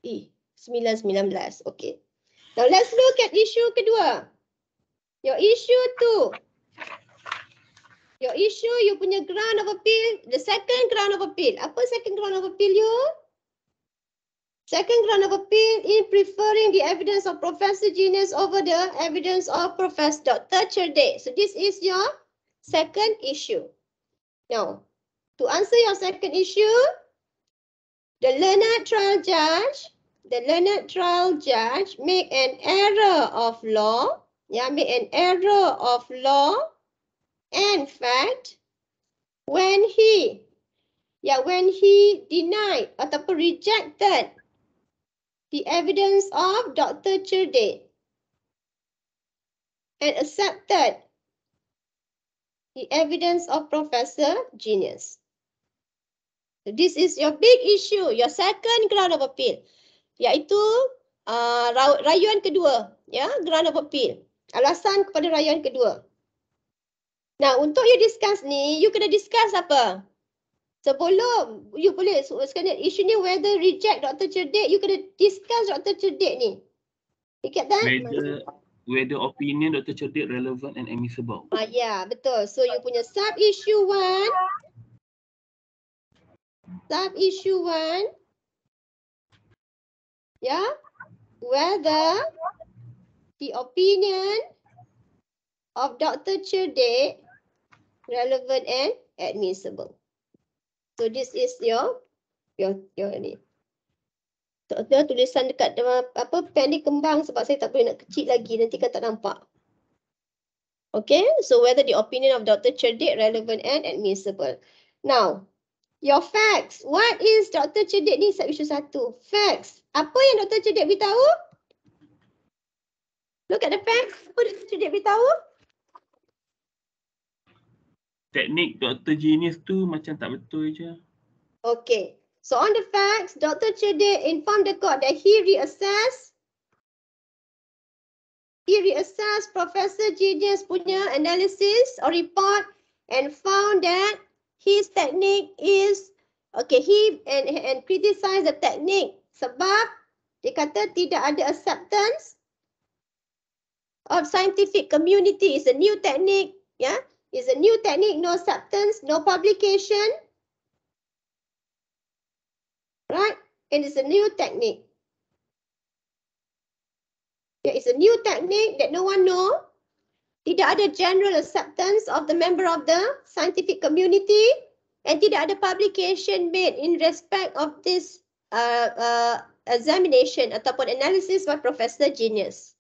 9:19. Okay. Now let's look at isu kedua. Your issue tu. Your issue, you punya ground of appeal, the second ground of appeal. Apa second ground of appeal you? Second ground of appeal in preferring the evidence of Professor Genius over the evidence of Professor Dr. Cerdik. So this is your second issue. Now, to answer your second issue, the learned trial judge make an error of law. Make an error of law and fact when he denied ataupun rejected the evidence of Dr. Cerdik and accepted the evidence of Professor Genius. So this is your big issue, your second ground of appeal, iaitu rayuan kedua, ya, ground of appeal. Alasan kepada rayuan kedua. Nah, untuk you discuss ni, you kena discuss apa? Sebelum you boleh sekarang isu ni whether reject Dr. Cerdik, you kena discuss Dr. Cerdik ni. You get that?
Whether opinion Dr. Cerdik relevant and admissible.
Ya, betul. So you punya sub issue 1, ya, whether the opinion of Dr. Cerdik relevant and admissible. So this is your ni. Ada tulisan dekat pen ni kembang sebab saya tak boleh nak kecil lagi, nanti kan tak nampak. Okay, so whether the opinion of Dr. Cerdik relevant and admissible. Now, your facts. What is Dr. Cerdik ni sub issue 1? Facts. Apa yang Dr. Cerdik beritahu? Look at the facts. Apa Dr. Cerdik beritahu?
Teknik Dr. Genius tu macam tak betul je.
Okay. So on the facts, Dr. Cerdik informed the court that he reassessed Professor Genius punya analysis or report and found that his technique is he criticized the technique sebab dia kata tidak ada acceptance of scientific community. It's a new technique, yeah. It's a new technique, no acceptance, no publication. Right? And it's a new technique. Yeah, it's a new technique that no one know. Tidak ada general acceptance of the member of the scientific community, and tidak ada publication made in respect of this examination ataupun analysis by Professor Genius.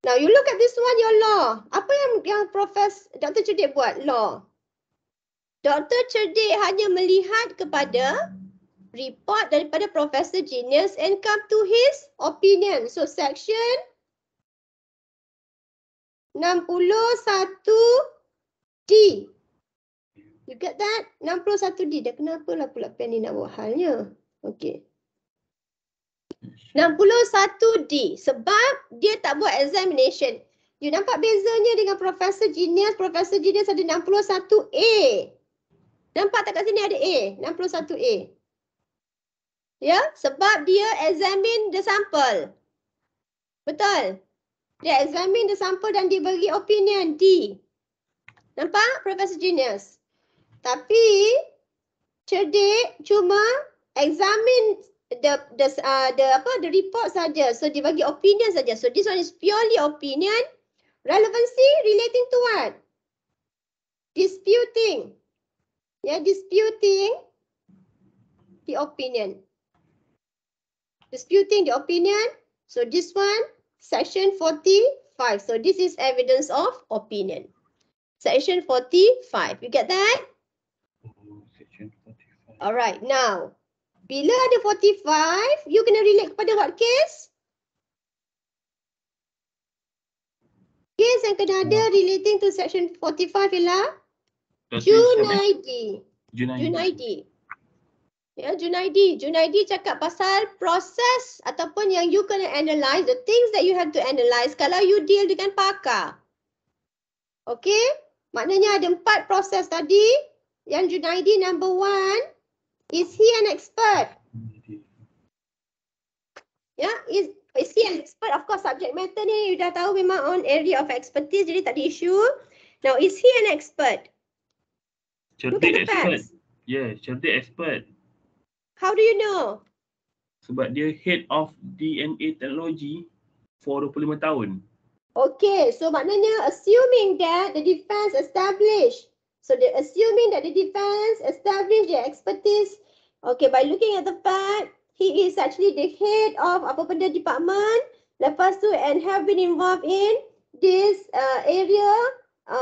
Now you look at this one, your law. Apa yang Professor Dr. Cerdik buat? Law. Dr. Cerdik hanya melihat kepada report daripada Professor Genius and come to his opinion. So section 61D. You get that? 61D. Dah kenapalah pula pen ni nak buat halnya. Okay. 61D. Sebab dia tak buat examination. You nampak bezanya dengan Professor Genius. Professor Genius ada 61A. Nampak tak kat sini ada A? 61A. Ya, sebab dia examine the sample. Betul? Dia examine the sample dan dia bagi opinion D. Nampak Professor Genius? Tapi Cerdik cuma examine the report saja. So dia bagi opinion saja. So this one is purely opinion. Relevancy relating to what? Disputing. Yeah, disputing the opinion. Disputing the opinion. So this one, section 45. So this is evidence of opinion. Section 45. You get that?
Section 45.
Alright, now. Bila ada 45, you kena relate kepada what case? Case yang kena ada relating to section 45 ialah Junaidi. Junaidi. Ya, Junaidi. Junaidi cakap pasal proses ataupun yang you kena analyse, the things that you have to analyse kalau you deal dengan pakar. Okay? Maknanya ada 4 proses tadi. Yang Junaidi number 1, is he an expert? Ya, is he an expert? Of course, subject matter ni you dah tahu memang on area of expertise, jadi tak ada issue. Now, is he an expert? Look at
Cerdik
the
expert.
facts.
Yeah, cerdik expert.
How do you know?
Sebab dia head of DNA technology for 25 tahun.
Okay, so maknanya assuming that the defense established. So they're assuming that the defense established their expertise. Okay, by looking at the fact, he is actually the head of apa benda department. Lepas tu and have been involved in this area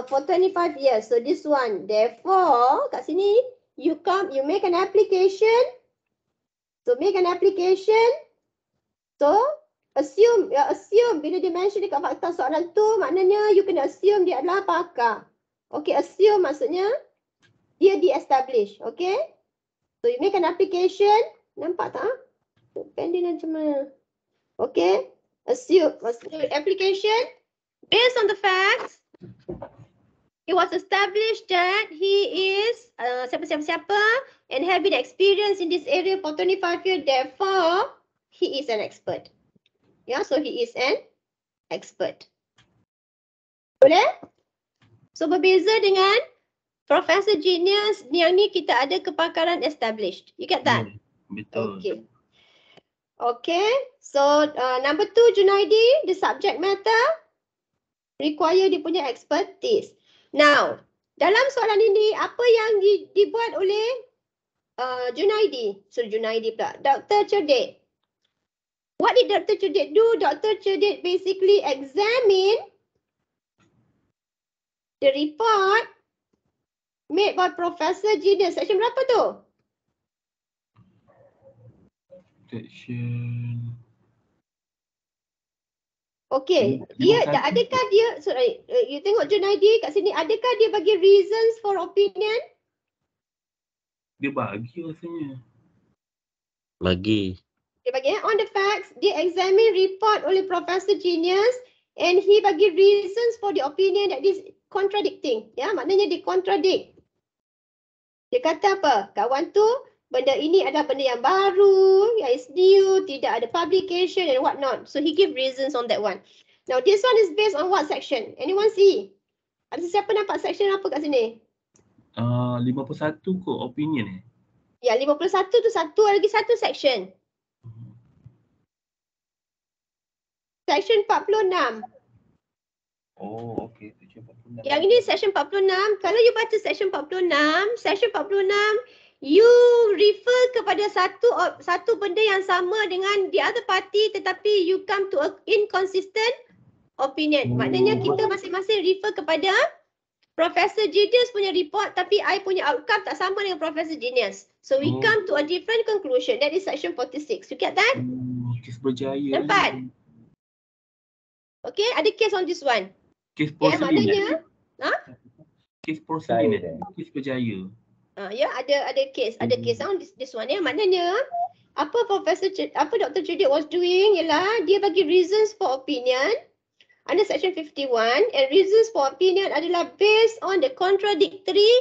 for 25 years. So this one, therefore, kat sini, you make an application. So make an application. So assume bila dia mention dekat fakta soalan tu, maknanya you kena assume dia adalah pakar. Okay, assume maksudnya dia di-establish. Okay. So you make an application. Nampak tak? Pending macam mana? Okay. Assume application based on the facts. It was established that he is siapa-siapa and have been experienced in this area for 25 years. Therefore, he is an expert. Yeah, so he is an expert. Boleh? So berbeza dengan Professor Genius, yang ni kita ada kepakaran established. You get that?
Betul.
Okay. Okay. So number 2, Junaidi, the subject matter require dia punya expertise. Now, dalam soalan ini apa yang dibuat oleh Junaidi? So Junaidi pula. Dr. Cerdik. What did Dr. Cerdik do? Dr. Cerdik basically examine the report made by Professor Genius. Section berapa tu?
Section.
Okay, adakah dia, sorry, you tengok Junaidi kat sini, adakah dia bagi reasons for opinion?
Dia bagi rasanya.
Bagi.
Dia bagi, on the facts, dia examine report oleh Professor Genius and he bagi reasons for the opinion that is contradicting. Ya, maknanya dia contradict. Dia kata apa? Kawan tu, benda ini adalah benda yang baru, yang is new, tidak ada publication and what not. So he give reasons on that one. Now this one is based on what section? Anyone see? Ada siapa nampak section apa kat sini?
51 kot opinion
Ya, 51 tu satu section. Section 46.
Oh, okey. 46.
Yang ini section 46. Kalau you baca section 46, you refer kepada satu benda yang sama dengan the other party tetapi you come to a inconsistent opinion. Maknanya kita masing-masing refer kepada Professor Genius punya report tapi I punya outcome tak sama dengan Professor Genius. So we come to a different conclusion. That is section 46. You get that?
Kes berjaya.
Nampak? Okay, ada case on this one.
Kes
Ya,
porselin.
maknanya
Kes porselin. Kes berjaya.
ya ada case on this one ya. Maknanya apa Dr. Judy was doing ialah dia bagi reasons for opinion under section 51 and reasons for opinion adalah based on the contradictory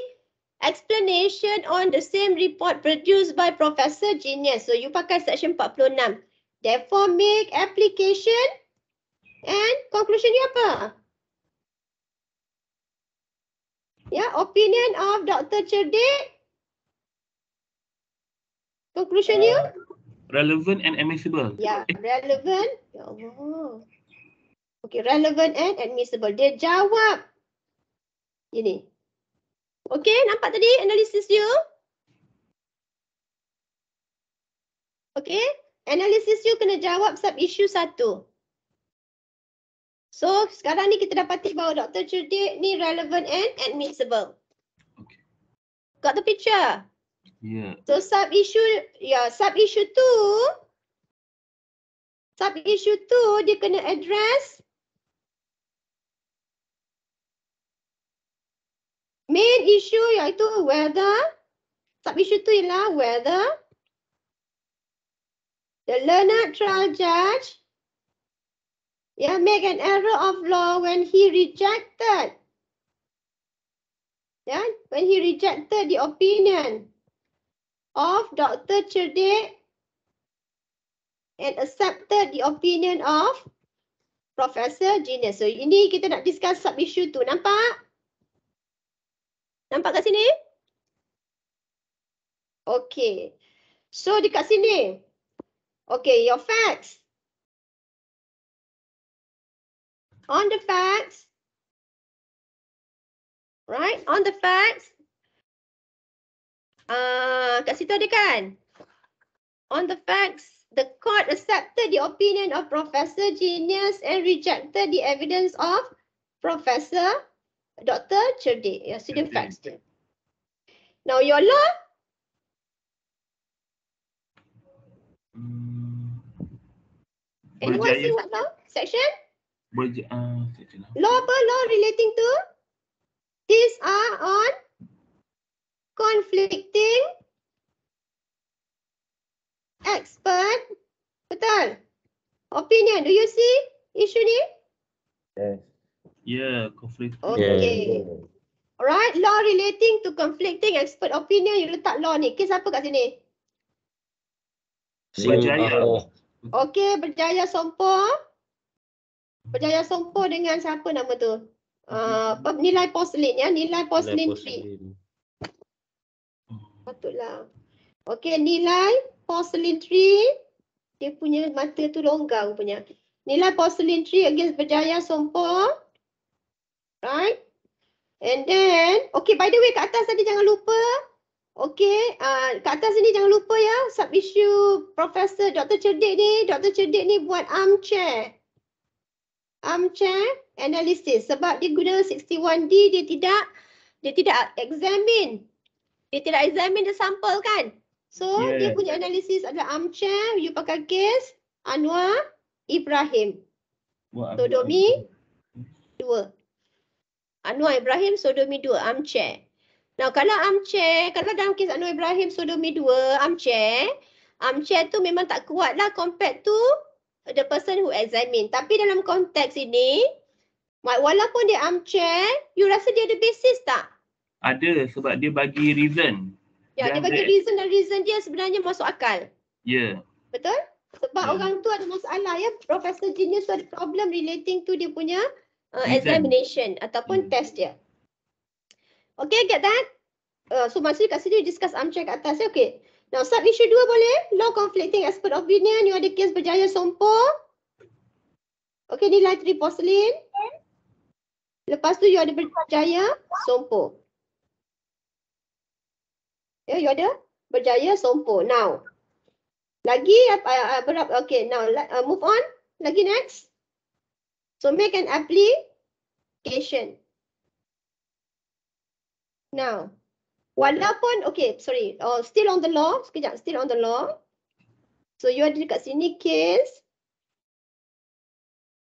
explanation on the same report produced by Professor Genius. So you pakai section 46. Therefore make application and conclusion ni apa? Ya, opinion of Dr. Cerdik. Conclusion you?
Relevant and admissible.
Ya, relevant. Ya Allah. Okay, relevant and admissible. Dia jawab ini. Okay, nampak tadi analisis you? Okay, analisis you kena jawab sub-issue 1. So, sekarang ni kita dapati bahawa Dr. Cerdik ni relevant and admissible.
Okay.
Got the picture?
Yeah.
So, sub-issue 2 dia kena address main issue iaitu whether, sub-issue 2 ialah whether the learned trial judge make an error of law when he rejected the opinion of Dr. Cerdik and accepted the opinion of Professor Genius. So ini kita nak discuss sub-issue tu. Nampak? Nampak kat sini? Okay. So dekat sini. Okay, your facts. On the facts. Right? On the facts. Kat situ ada kan? On the facts, the court accepted the opinion of Professor Genius and rejected the evidence of Professor Dr. Cerdik. Ya, student facts dia. Now your law. Anyone see what law? Section?
Section.
Law apa? Law relating to? These are on conflicting expert. Betul? Opinion. Do you see issue ni?
Yeah, conflict.
Okay. Alright, law relating to conflicting expert opinion. You letak law ni. Kes apa kat sini?
Berjaya.
Okay, Berjaya Sompo. Berjaya Sompo dengan siapa nama tu? Nilai porselin ya. Nilai porselin 3. Patutlah. Okay, nilai porselin 3. Dia punya mata tu longgang punya. Nilai porselin 3 against Berjaya Sompo. Right? And then, okay, by the way, kat atas tadi jangan lupa. Okay, kat atas ni jangan lupa ya, sub-issue Professor Dr. Cerdik ni buat armchair analysis sebab dia guna 61D, dia tidak examine the sample kan. So, dia punya analisis ada armchair, you pakai case Anwar Ibrahim. Sodomi 2. Anwar Ibrahim sodomi 2, armchair. Now, kalau dalam kes Anwar Ibrahim sodomi 2, armchair tu memang tak kuat lah compared to the person who examine. Tapi dalam konteks ini, walaupun dia armchair, you rasa dia ada basis tak?
Ada, sebab dia bagi reason.
Ya, dia bagi reason dan reason dia sebenarnya masuk akal.
Ya.
Betul? Sebab orang tu ada masalah ya. Professor Genius tu ada problem relating to dia punya examination ataupun test dia. Okay, get that? So maksudnya kat sini discuss armchair kat atas. Okay. Now sub issue 2 boleh? Law conflicting expert opinion. You ada kes berjaya Sompo. Okay, nilai 3 porcelain. Lepas tu you ada berjaya Sompo. Ya, you ada berjaya Sompo. Now. Lagi berapa? Okay, now move on. Lagi next. So make an application. Now. Walaupun, okay, sorry. Still on the law. Sekejap, still on the law. So, you ada dekat sini case.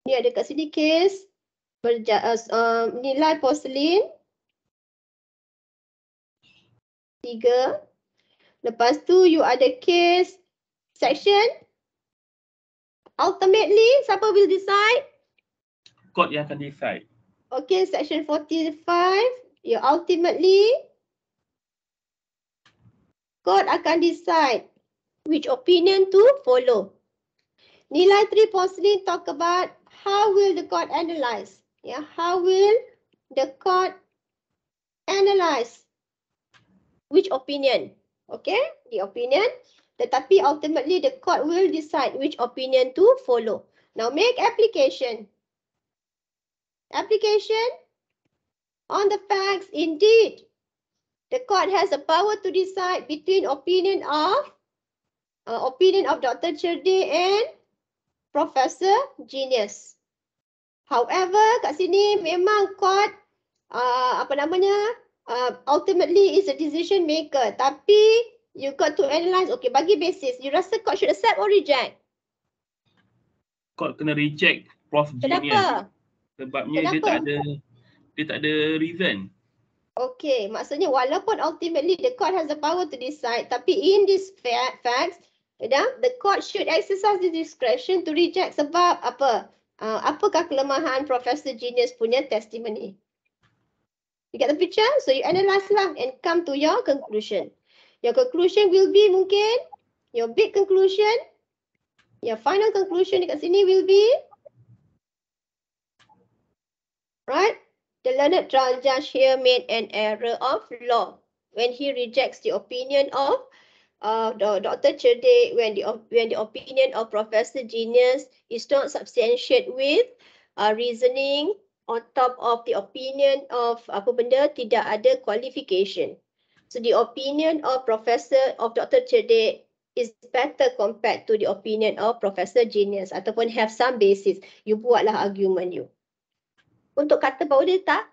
Ni ada dekat sini case. Nilai porcelain. 3. Lepas tu, you ada case section. Ultimately, siapa will decide?
Court yang akan decide.
Okay, section 45. You ultimately, court akan decide which opinion to follow. Nilai 3 porcelain talk about how will the court analyze. Yeah, how will the court analyze which opinion? Okay, the opinion. Tetapi ultimately the court will decide which opinion to follow. Now make application. Application on the facts. Indeed, the court has the power to decide between opinion of Dr. Cherde and Professor Genius. However, kat sini memang court ultimately is a decision maker. Tapi you got to analyze, okay, bagi basis. You rasa court should accept or reject?
Court kena reject Prof. Genius.
Kenapa?
Sebabnya
Kenapa?
dia tak ada reason.
Okay, maksudnya walaupun ultimately the court has the power to decide, tapi in these facts, the court should exercise the discretion to reject sebab apa? Apakah kelemahan Professor Genius punya testimony? You get the picture? So you analyse lah and come to your conclusion. Your conclusion will be mungkin, your big conclusion, your final conclusion dekat sini will be, right? The learned trial judge here made an error of law when he rejects the opinion of Dr. Cherde when the opinion of Professor Genius is not substantiated with reasoning on top of the opinion of tidak ada qualification. So the opinion of Dr. Cherde is better compared to the opinion of Professor Genius ataupun have some basis. You buatlah argument you. Untuk kata bahawa dia tak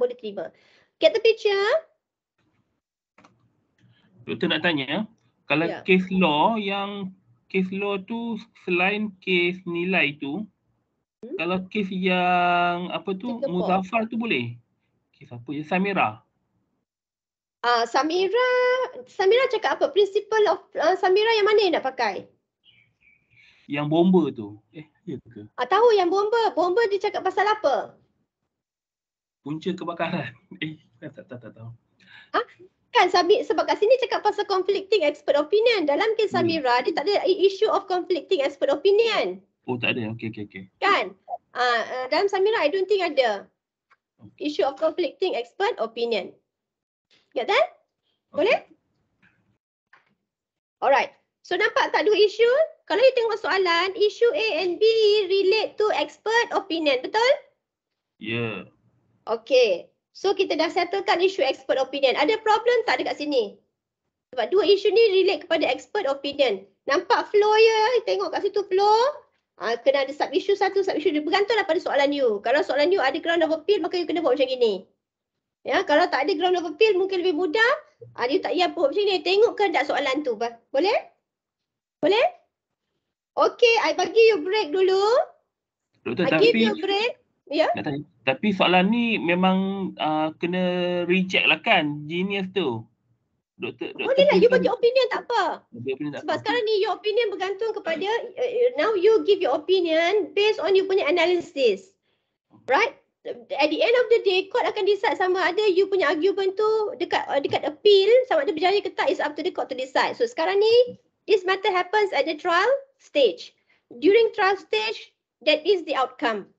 boleh terima. Get the picture?
Doktor nak tanya, kalau
Ya.
case law tu selain case nilai tu, kalau case yang
Singapore.
Muzaffar tu boleh? Case apa ya? Samira.
Samira cakap apa? Principle of Samira yang mana yang nak pakai?
Yang bomba tu. Ya ke?
Tahu yang bomba. Bomba dia cakap pasal apa?
Punca kebakaran. Tak tahu.
Kan sebab kat sini cakap pasal conflicting expert opinion. Dalam kes Samira, dia tak ada issue of conflicting expert opinion.
Oh, tak ada. Okey.
Kan? Dalam Samira, I don't think ada issue of conflicting expert opinion. Get that? Boleh? Alright. So nampak tak dua isu? Kalau you tengok soalan, isu A and B relate to expert opinion. Betul?
Ya.
Okay. So kita dah settlekan isu expert opinion. Ada problem tak dekat sini? Sebab dua isu ni relate kepada expert opinion. Nampak flow ya? Tengok kat situ flow. Kena ada sub issue satu, sub issue dia. Bergantunglah pada soalan you. Kalau soalan you ada ground of appeal, maka you kena buat macam gini. Ya, kalau tak ada ground of appeal, mungkin lebih mudah. You tak payah buat macam ni. Tengok kehendak soalan tu. Boleh? Boleh? Okay, I bagi you break dulu.
Doktor,
I give you a break. Ya.
nak tanya, tapi soalan ni memang kena reject lah kan, Genius tu. Doktor
Boleh lah, you bagi opinion tak apa.
Sebab
Sebab sekarang ni your opinion bergantung kepada, now you give your opinion based on you punya analysis. Right? At the end of the day, court akan decide sama ada you punya argument tu dekat appeal, sama ada berjaya ke tak, is up to the court to decide. So sekarang ni, this matter happens at the trial stage. During trial stage, that is the outcome.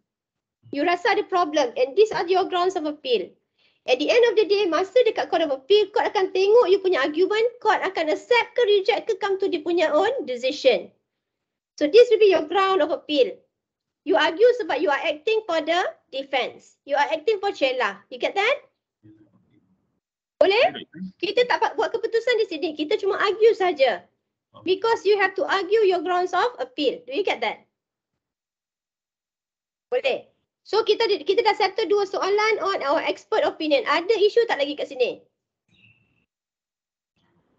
You rasa ada problem and these are your grounds of appeal. At the end of the day, masa dekat court of appeal, court akan tengok you punya argument, court akan accept ke reject ke, come to dia punya own decision. So this will be your ground of appeal. You argue sebab you are acting for the defense. You are acting for Sheila. You get that? Boleh? Kita tak buat keputusan di sini. Kita cuma argue saja. Because you have to argue your grounds of appeal. Do you get that? Boleh. So kita dah settle dua soalan on our expert opinion. Ada isu tak lagi kat sini?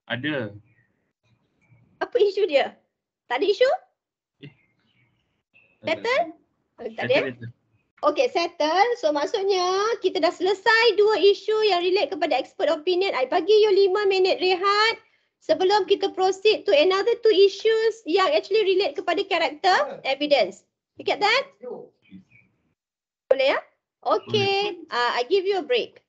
Ada.
Apa isu dia? Tak ada isu? Settle? Tak ada?
Settle.
Okay, settle. So maksudnya kita dah selesai dua isu yang relate kepada expert opinion. I bagi you 5 minit rehat sebelum kita proceed to another 2 issues yang actually relate kepada character evidence. You get that? Boleh ya? Okay. I give you a break.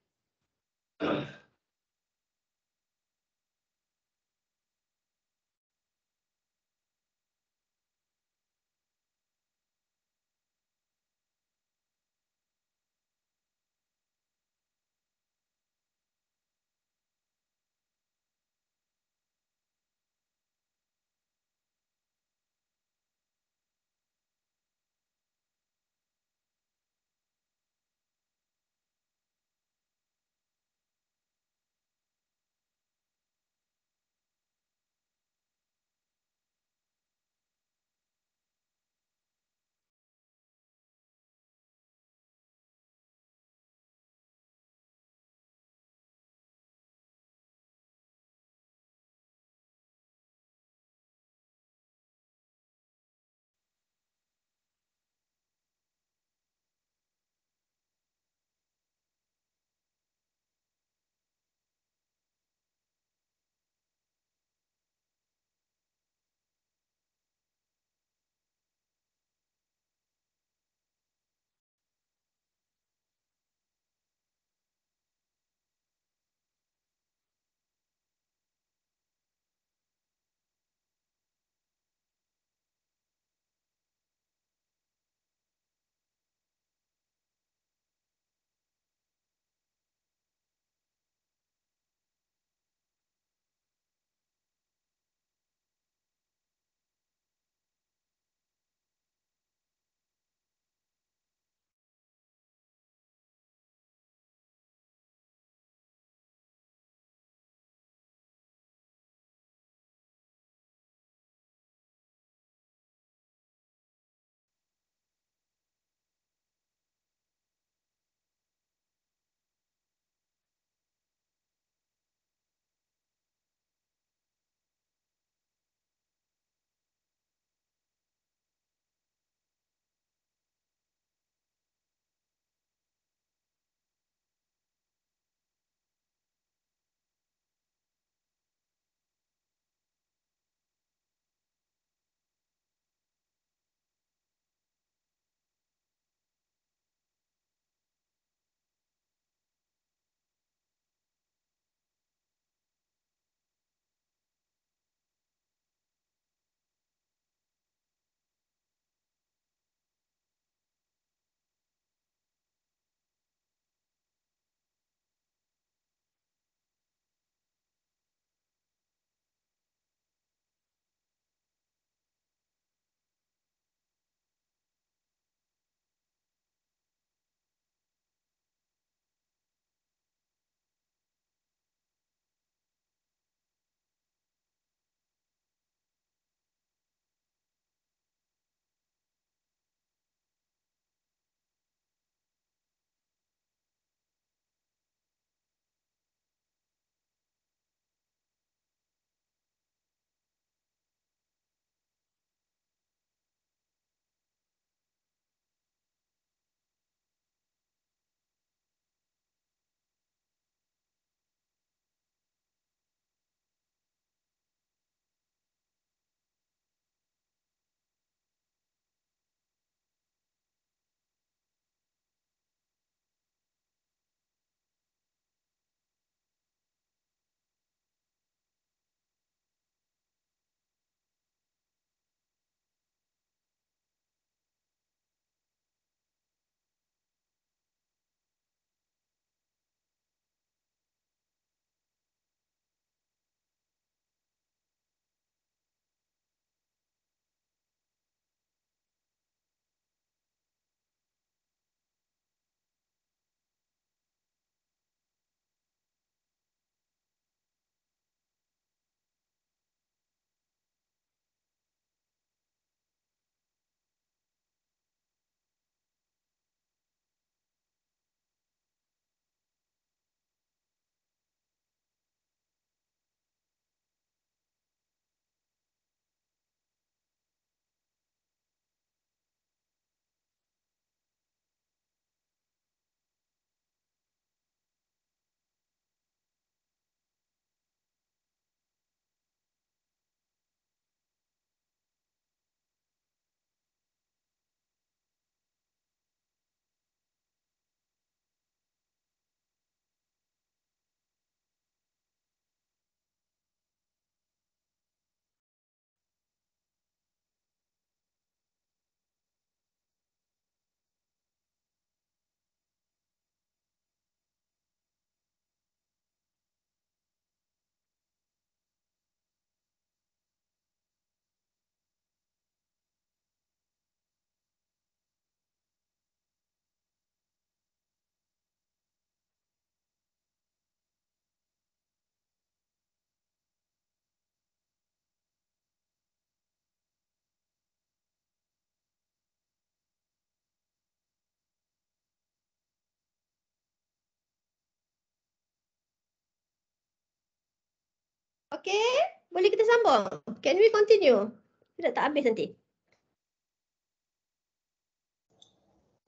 Okay, boleh kita sambung? Can we continue? Tidak tak habis nanti.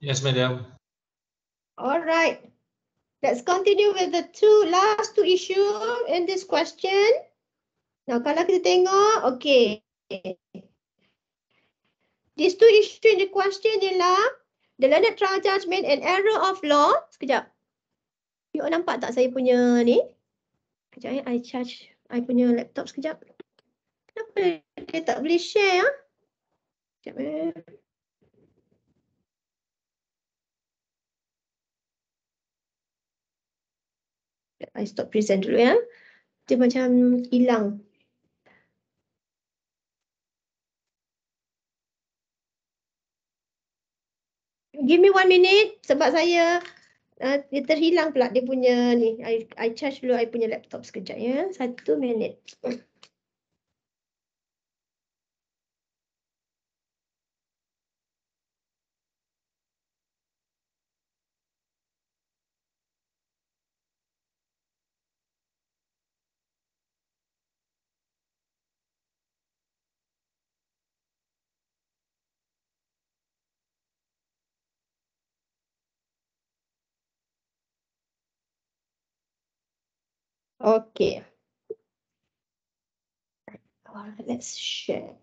Yes, madam.
Alright. Let's continue with the last two issue in this question. Now, kalau kita tengok, okay. These two issue in the question ialah the learned trial judgment and error of law. Sekejap. You all nampak tak saya punya ni? Sekejap I charge I punya laptop sekejap. Kenapa dia tak boleh share? Sekejap. I stop present dulu ya. Dia macam hilang. Give me 1 minute sebab saya dia terhilang pula dia punya ni. I charge dulu I punya laptop sekejap ya. 1 minit. Okay. Alright, let's share.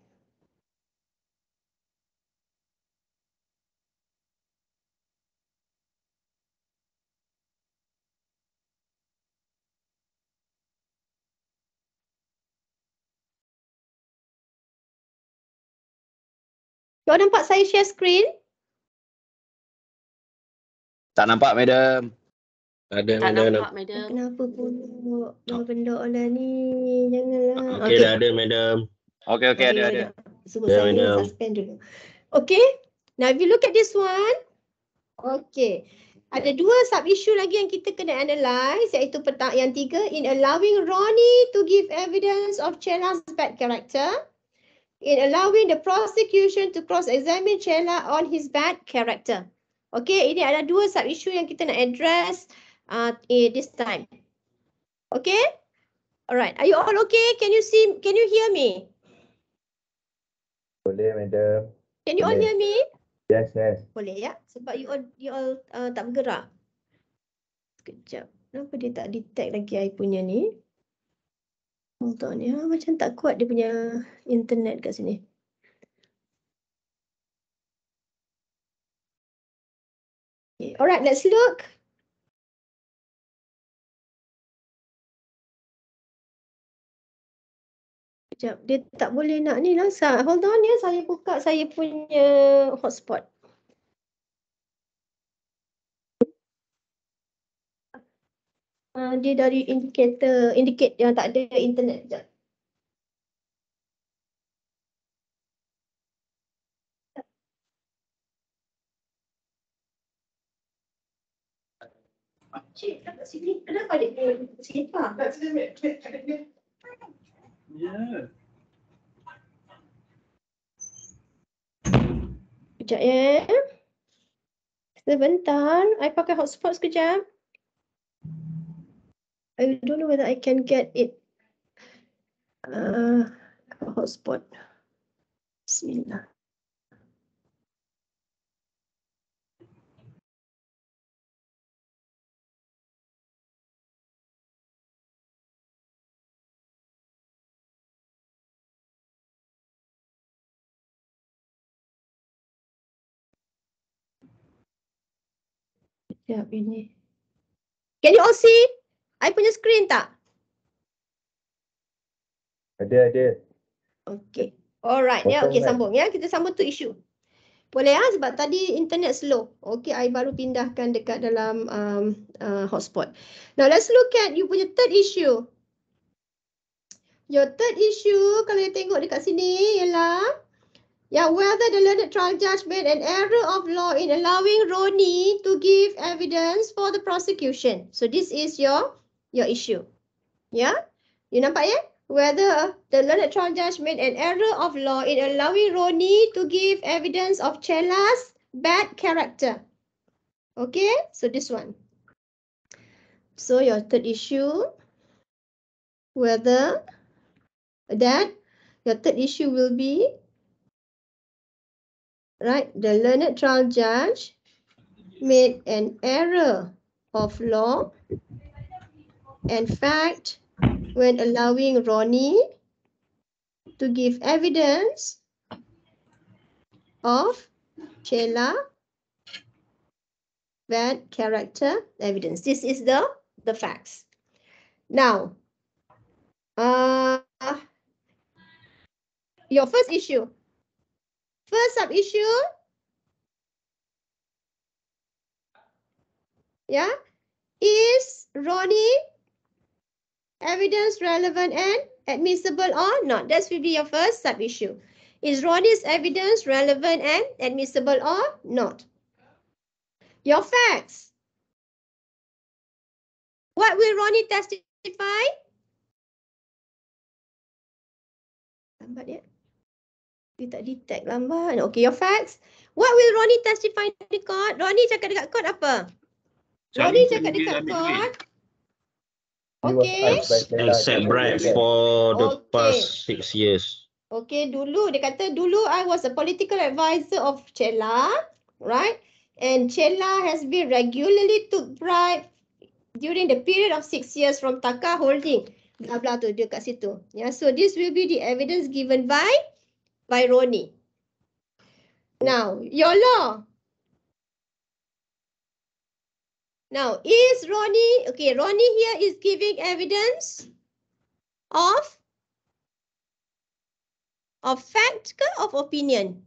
Kau nampak saya share screen?
Tak nampak, madam.
Ada
Tak
madam.
nampak, madam.
Kenapa pula benda lah ni? Janganlah.
Okey dah ada madam.
Okey, ada.
Suruh
Ya,
saya
madam.
suspend dulu. Okay. Now if you look at this one. Okay. Ada dua sub-issue lagi yang kita kena analyse, iaitu yang 3, in allowing Ronnie to give evidence of Chella's bad character, in allowing the prosecution to cross-examine Chella on his bad character. Okay, ini ada dua sub-issue yang kita nak address this time. Okay? Alright, are you all okay? Can you hear me?
Boleh, madam.
Can you all hear me?
Yes.
Boleh ya? Sebab you all tak bergerak. Sekejap. Kenapa dia tak detect lagi I punya ni? Hold on ya. Macam tak kuat dia punya internet kat sini. Okay. Alright, let's look. Sekejap. Dia tak boleh nak ni lah. Hold on ya. Saya buka saya punya hotspot. Dia dari indicate yang tak ada internet. Sekejap. Cik, kat sini. Kenapa adik dia selipar?
Ya.
Sekejap ya. Sebentar. I pakai hotspot sekejap. I don't know whether I can get it. Hotspot. Bismillah. Sekejap ini. Can you all see? I punya screen tak?
Ada.
Okay. Alright ya. Okay,
Potong kan?
sambung ya. Kita sambung tu isu. Boleh ya? Sebab tadi internet slow. Okay, I baru pindahkan dekat dalam hotspot. Now let's look at you punya third issue. Your third issue, kalau you tengok dekat sini ialah whether the learned trial judge made an error of law in allowing Ronnie to give evidence for the prosecution. So this is your issue. Yeah? You nampak ya? Whether the learned trial judge made an error of law in allowing Ronnie to give evidence of Chella's bad character. Okay? So this one. So your third issue, whether that your third issue will be, right, the learned trial judge made an error of law and fact when allowing Ronnie to give evidence of Sheila bad character evidence. This is the facts. Now, your first issue. First sub-issue, yeah, is Ronnie evidence relevant and admissible or not? That will be your first sub-issue. Is Ronnie's evidence relevant and admissible or not? Your facts. What will Ronnie testify? Lambat ya. Dia tak detect lambat. Okay, your facts. What will Ronnie testify di court? Ronnie cakap dekat court apa? Ronnie cakap dekat court. Okay.
Accept bribe for the past 6 years.
Okay, dulu dia kata dulu I was a political advisor of Chela, right? And Chela has been regularly took bribe during the period of 6 years from Taka Holding. Blah blah tu dia kat situ. Yeah, so this will be the evidence given by Ronnie. Now, your law. Now, is Ronnie, okay, Ronnie here is giving evidence of fact ke of opinion?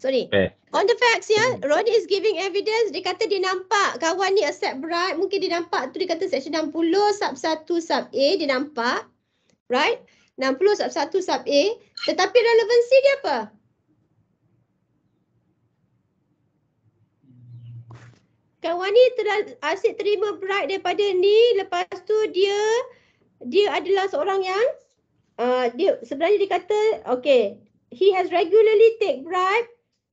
Sorry. On the facts ya, Ronnie is giving evidence. Dia kata dia nampak kawan ni accept bribe. Mungkin dia nampak tu dia kata section 60 sub 1 sub A dia nampak. Right? 60 sub 1 sub A. Tetapi relevansi dia apa? Kawan ni asyik terima bribe daripada ni. Lepas tu dia adalah seorang yang dia sebenarnya dia kata okay, he has regularly take bribe.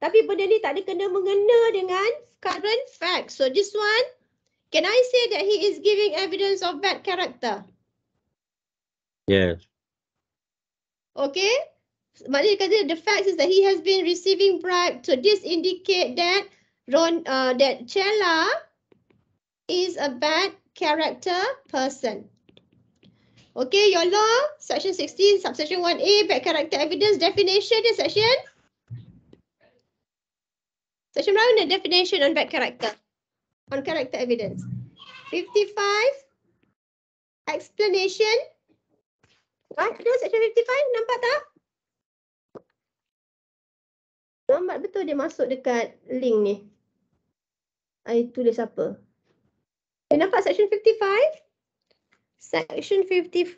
Tapi benda ni tak ada kena-mengena dengan current fact. So this one, can I say that he is giving evidence of bad character?
Yes.
Okay. Maknanya dia kata the fact is that he has been receiving bribe. So this indicate that that Chela is a bad character person. Okay, your law, section 16, subsection 1A, bad character evidence definition dia section? Section berapa ni definition on bad character? On character evidence. 55, explanation. Ada section 55, nampak tak? Nampak betul dia masuk dekat link ni. I tulis apa? Nampak section 55? Section 55.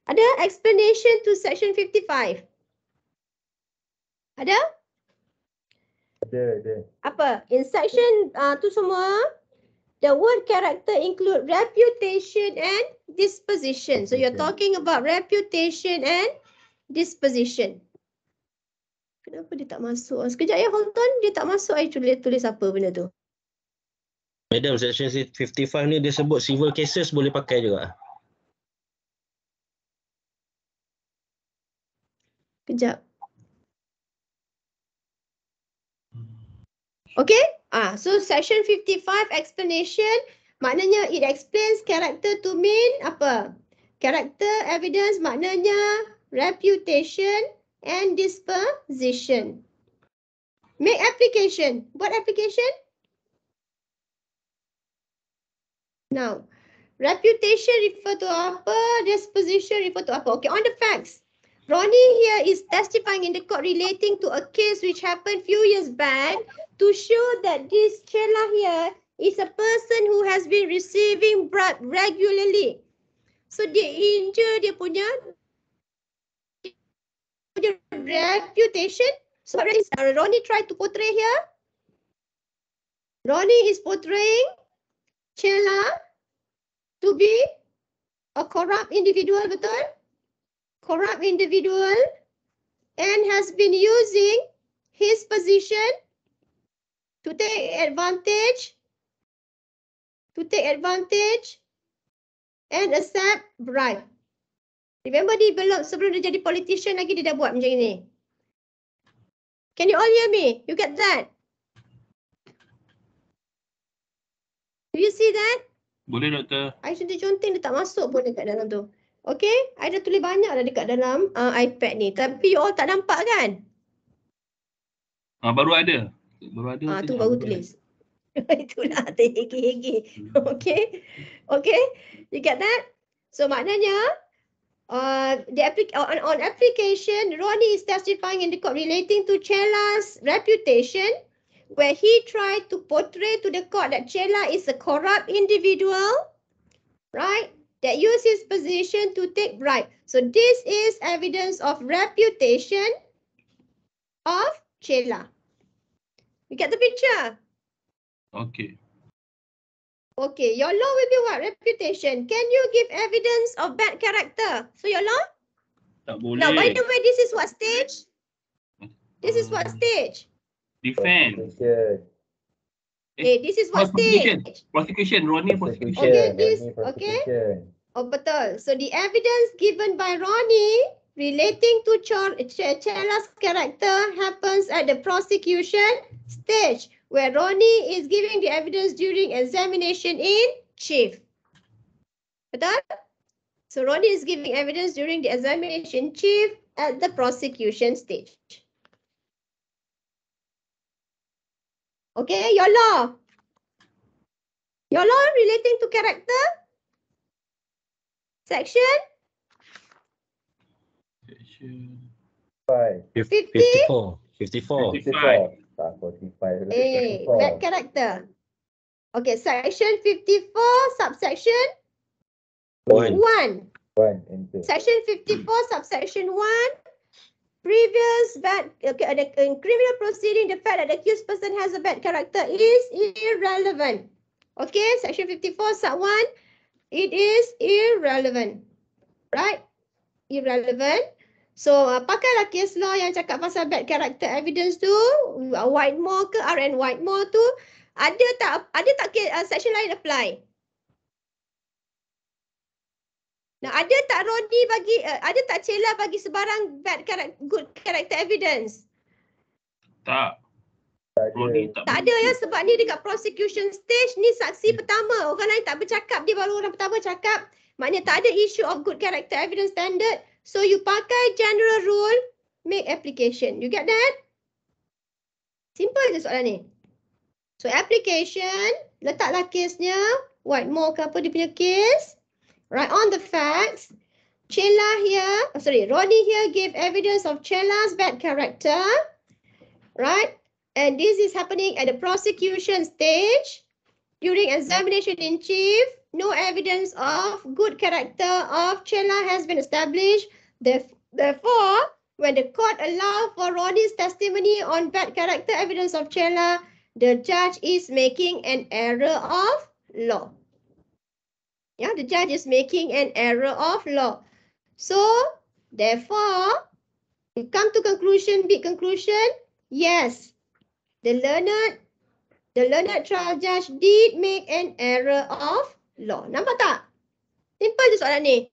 Ada explanation to section 55? Ada?
Ada.
Apa? In section tu semua, the word character include reputation and disposition. So you're talking about reputation and disposition. Kenapa dia tak masuk? Sekejap ya, hold on. Dia tak masuk. I tulis apa benda tu?
Madam, section 55 ni dia sebut civil cases boleh pakai juga.
Kejap. Okay? So section 55 explanation, maknanya it explains character to mean apa? Character evidence maknanya reputation and disposition. Make application. What application? Now, reputation refer to apa? Disposition refer to apa? Okay, on the facts. Ronnie here is testifying in the court relating to a case which happened few years back to show that this Chela here is a person who has been receiving bribe regularly. So dia injure dia punya reputation. So what is Ronnie tried to portray here? Ronnie is portraying Chela to be a corrupt individual, betul? Corrupt individual and has been using his position to take advantage and accept bribe. Remember sebelum dia jadi politician lagi dia dah buat macam ni. Can you all hear me? You get that? Do you see that?
Boleh doktor.
I conteng dia tak masuk pun dekat dalam tu. Okay, I dah tulis banyak dah dekat dalam iPad ni. Tapi you all tak nampak kan?
Baru ada. Baru ada.
Tu baru tulis. Itulah terhege-hege. Okay. Okay. You get that? So maknanya on application, Ronnie is testifying in the court relating to Chella's reputation, where he tried to portray to the court that Chella is a corrupt individual, right? That used his position to take bribe. So this is evidence of reputation of Chella. You get the picture?
Okay.
Okay, your law will be what? Reputation. Can you give evidence of bad character? So your law?
Tak boleh.
Now, by the way, this is what stage? This is what stage?
Defend.
This is what stage?
Prosecution. Ronnie prosecution.
Okay, okay. Oh, betul. So the evidence given by Ronnie relating to Chella's character happens at the prosecution stage, where Ronnie is giving the evidence during examination in chief. Betul? So Ronnie is giving evidence during the examination chief at the prosecution stage. Okay, your law. Your law relating to character? Section?
54.
55.
Bad character. Okay, section 54, subsection 1. Section 54, subsection 1. Previous bad, in criminal proceeding, the fact that the accused person has a bad character is irrelevant. Okay, section 54, sub 1, it is irrelevant. Right? Irrelevant. So, pakailah case law yang cakap pasal bad character evidence tu, Whitemore ke, RN Whitemore tu, ada tak section lain apply? Nah, ada tak Ronnie bagi, ada tak Chella bagi sebarang good character evidence?
Tak. Ronnie tak.
Tak ada ya, sebab ni dekat prosecution stage, ni saksi pertama. Orang lain tak bercakap, dia baru orang pertama cakap. Maknanya tak ada issue of good character evidence standard. So you pakai general rule, make application. You get that? Simple je soalan ni. So application, letaklah case-nya, Whitemore ke apa dia punya case. Right, on the facts, Ronnie here gave evidence of Chella's bad character. Right? And this is happening at the prosecution stage. During examination in chief, no evidence of good character of Chella has been established. Therefore, when the court allowed for Ronnie's testimony on bad character evidence of Chella, the judge is making an error of law. Yeah, the judge is making an error of law. So, therefore, you come to big conclusion, yes, the learned trial judge did make an error of law. Nampak tak? Simple je soalan ni.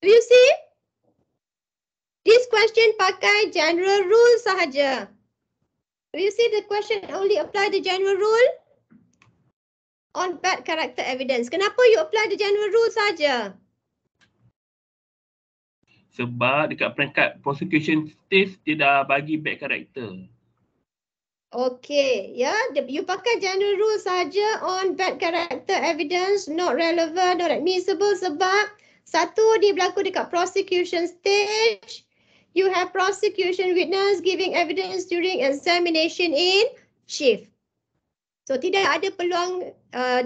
Do you see? This question pakai general rule sahaja. Do you see the question only apply the general rule? On bad character evidence. Kenapa you apply the general rule saja?
Sebab dekat peringkat prosecution stage, dia dah bagi bad character.
Okay, ya. You pakai general rule saja on bad character evidence, not relevant, not admissible sebab satu, dia berlaku dekat prosecution stage. You have prosecution witness giving evidence during examination in chief. So, tidak ada peluang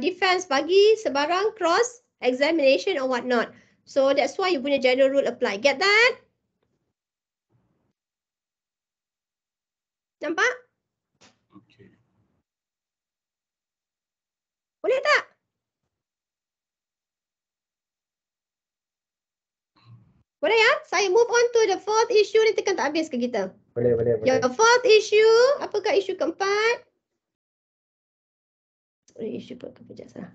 defense bagi sebarang cross examination or what not. So, that's why you punya general rule apply. Get that? Nampak?
Okay.
Boleh tak? Boleh ya? Saya move on to the fourth issue ni, tekan tak habis ke kita?
Boleh.
Your fourth issue, apakah isu keempat? Isu keempat.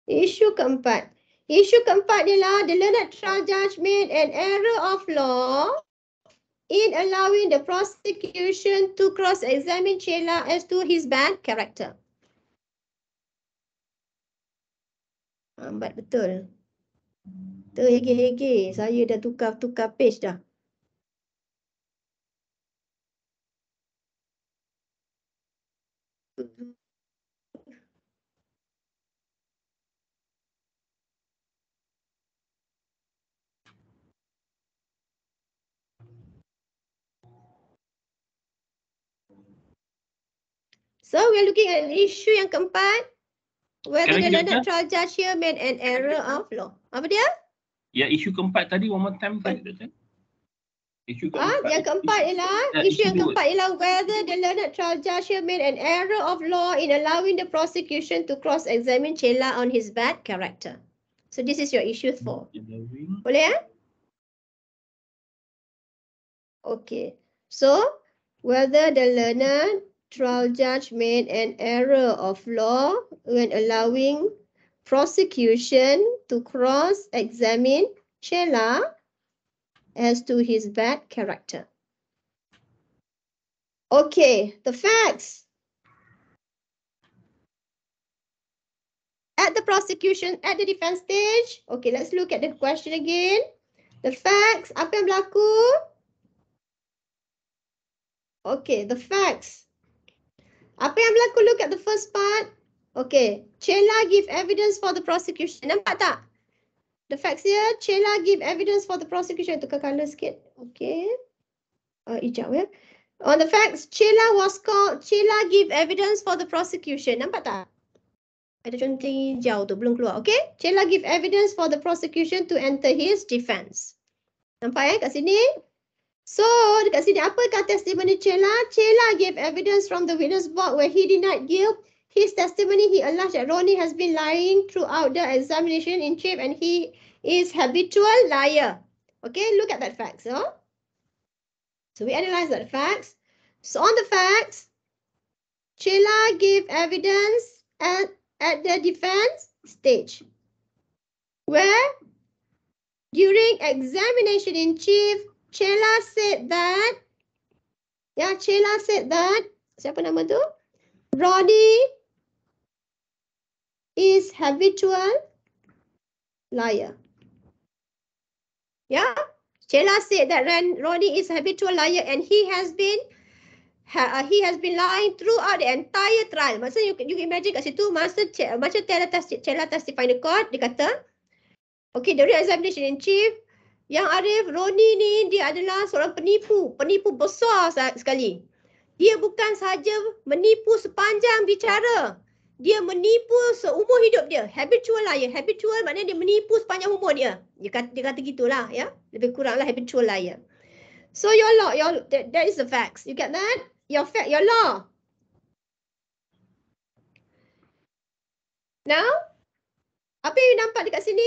Isu keempat. Isu keempat ialah the learned trial judge made an error of law in allowing the prosecution to cross-examine Sheila as to his bad character. Lambat betul. Terhege-hege. Saya dah tukar page dah. So we're looking at issue yang keempat. Whether the learned trial judge here made an error of law. Apa dia?
Ya, isu keempat tadi one more time tadi, Doktor. Isu keempat.
Yang keempat ialah isu yang keempat ialah whether the learned trial judge here made an error of law in allowing the prosecution to cross-examine Sheila on his bad character. So this is your issue 4. Boleh ya? Okay. So whether the learned trial judge made an error of law when allowing prosecution to cross-examine Sheila as to his bad character. Okay, the facts. At the prosecution, at the defense stage. Okay, let's look at the question again. The facts, apa yang berlaku? Okay, the facts. Apa yang berlaku? Look at the first part. Okay, Sheila give evidence for the prosecution. Nampak tak? The facts here, Sheila give evidence for the prosecution. Tukar colour sikit. Okay. Hijau ya. On the facts, Sheila was called, Sheila give evidence for the prosecution. Nampak tak? Ada conteng hijau tu, belum keluar. Okay. Sheila give evidence for the prosecution to enter his defense. Nampak kat sini? So, dekat sini apa kata testimony Sheila? Sheila gave evidence from the witness box where he denied guilt. His testimony, he alleged that Ronnie has been lying throughout the examination in chief and he is habitual liar. Okay, look at that facts. Huh? So we analyze that facts. So on the facts, Sheila gave evidence at the defense stage where during examination in chief, Sheila said that, siapa nama tu? Ronnie is habitual liar. Yeah, Sheila said that Ronnie is habitual liar and he has been lying throughout the entire trial. Maksudnya you imagine kat situ masa Sheila testify in the court, dia kata, okay, during examination in chief, yang Arif, Ronnie ni dia adalah seorang penipu besar sekali. Dia bukan sahaja menipu sepanjang bicara, dia menipu seumur hidup dia. Habitual liar. Habitual maknanya dia menipu sepanjang umur dia. Dia kata gitulah ya. Lebih kuranglah habitual liar. So your law, that is the facts. You get that? Your law. Now, apa yang nampak dekat sini?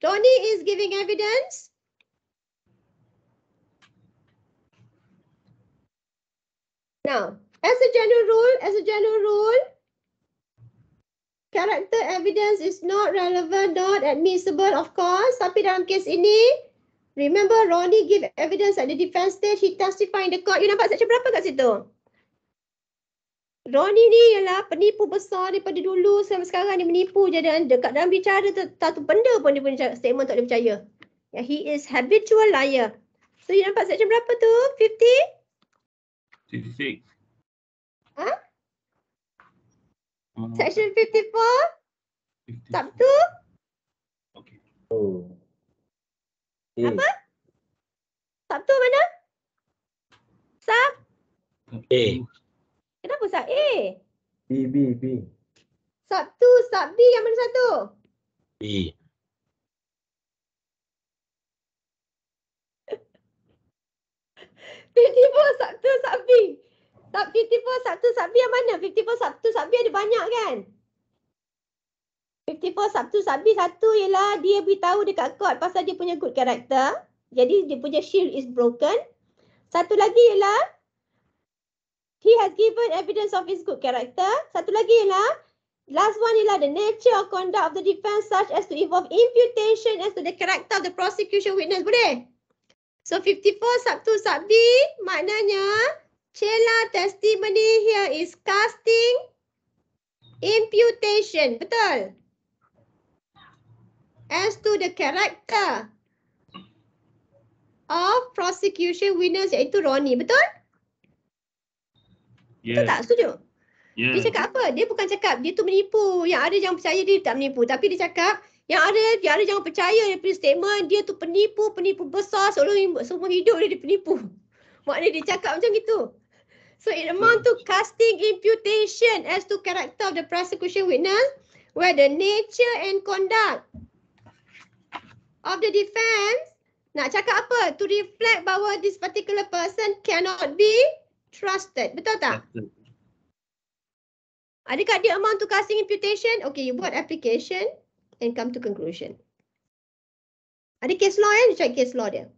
Ronnie is giving evidence. Now, as a general rule, character evidence is not relevant, not admissible, of course. Tapi dalam kes ini, remember Ronnie give evidence at the defense stage. He testify in the court. You nampak section berapa kat situ? Ronnie ni ialah penipu besar daripada dulu sampai sekarang dia menipu je dan dekat dalam bicara satu benda pun dia punya statement tak boleh percaya. Yeah, he is habitual liar. So you nampak section berapa tu?
56.
Huh? Section 54? Sabtu?
Okay.
Oh.
Apa? Sabtu mana? Sab?
A.
Kenapa Sab A?
B.
Sabtu, Sab B yang mana satu?
B.
Sabtu, Sab B. Sab 54 Sabtu, Sab B yang mana? 54 Sabtu, Sab B ada banyak kan? 54 Sabtu, Sab B satu ialah dia beritahu dekat court pasal dia punya good character. Jadi dia punya shield is broken. Satu lagi ialah he has given evidence of his good character. Satu lagi ialah Last one ialah the nature or conduct of the defense such as to involve imputation as to the character of the prosecution witness. Boleh? So 54 sub 2 sub B maknanya Cela testimony here is casting imputation. Betul? As to the character of prosecution witness iaitu Ronnie. Betul? Betul tak? Setuju? Dia cakap apa? Dia bukan cakap dia tu menipu. Yang ada jangan percaya dia tak menipu. Tapi dia cakap yang ada jangan percaya dia punya statement. Dia tu penipu besar semua hidup dia penipu. Maknanya dia cakap macam gitu. So it amount to casting imputation as to character of the prosecution witness where the nature and conduct of the defense nak cakap apa? To reflect bahawa this particular person cannot be trusted. Betul tak? Adakah dia amount to casting imputation? Okay, you buat application and come to conclusion. Ada case law dia cakap case law dia.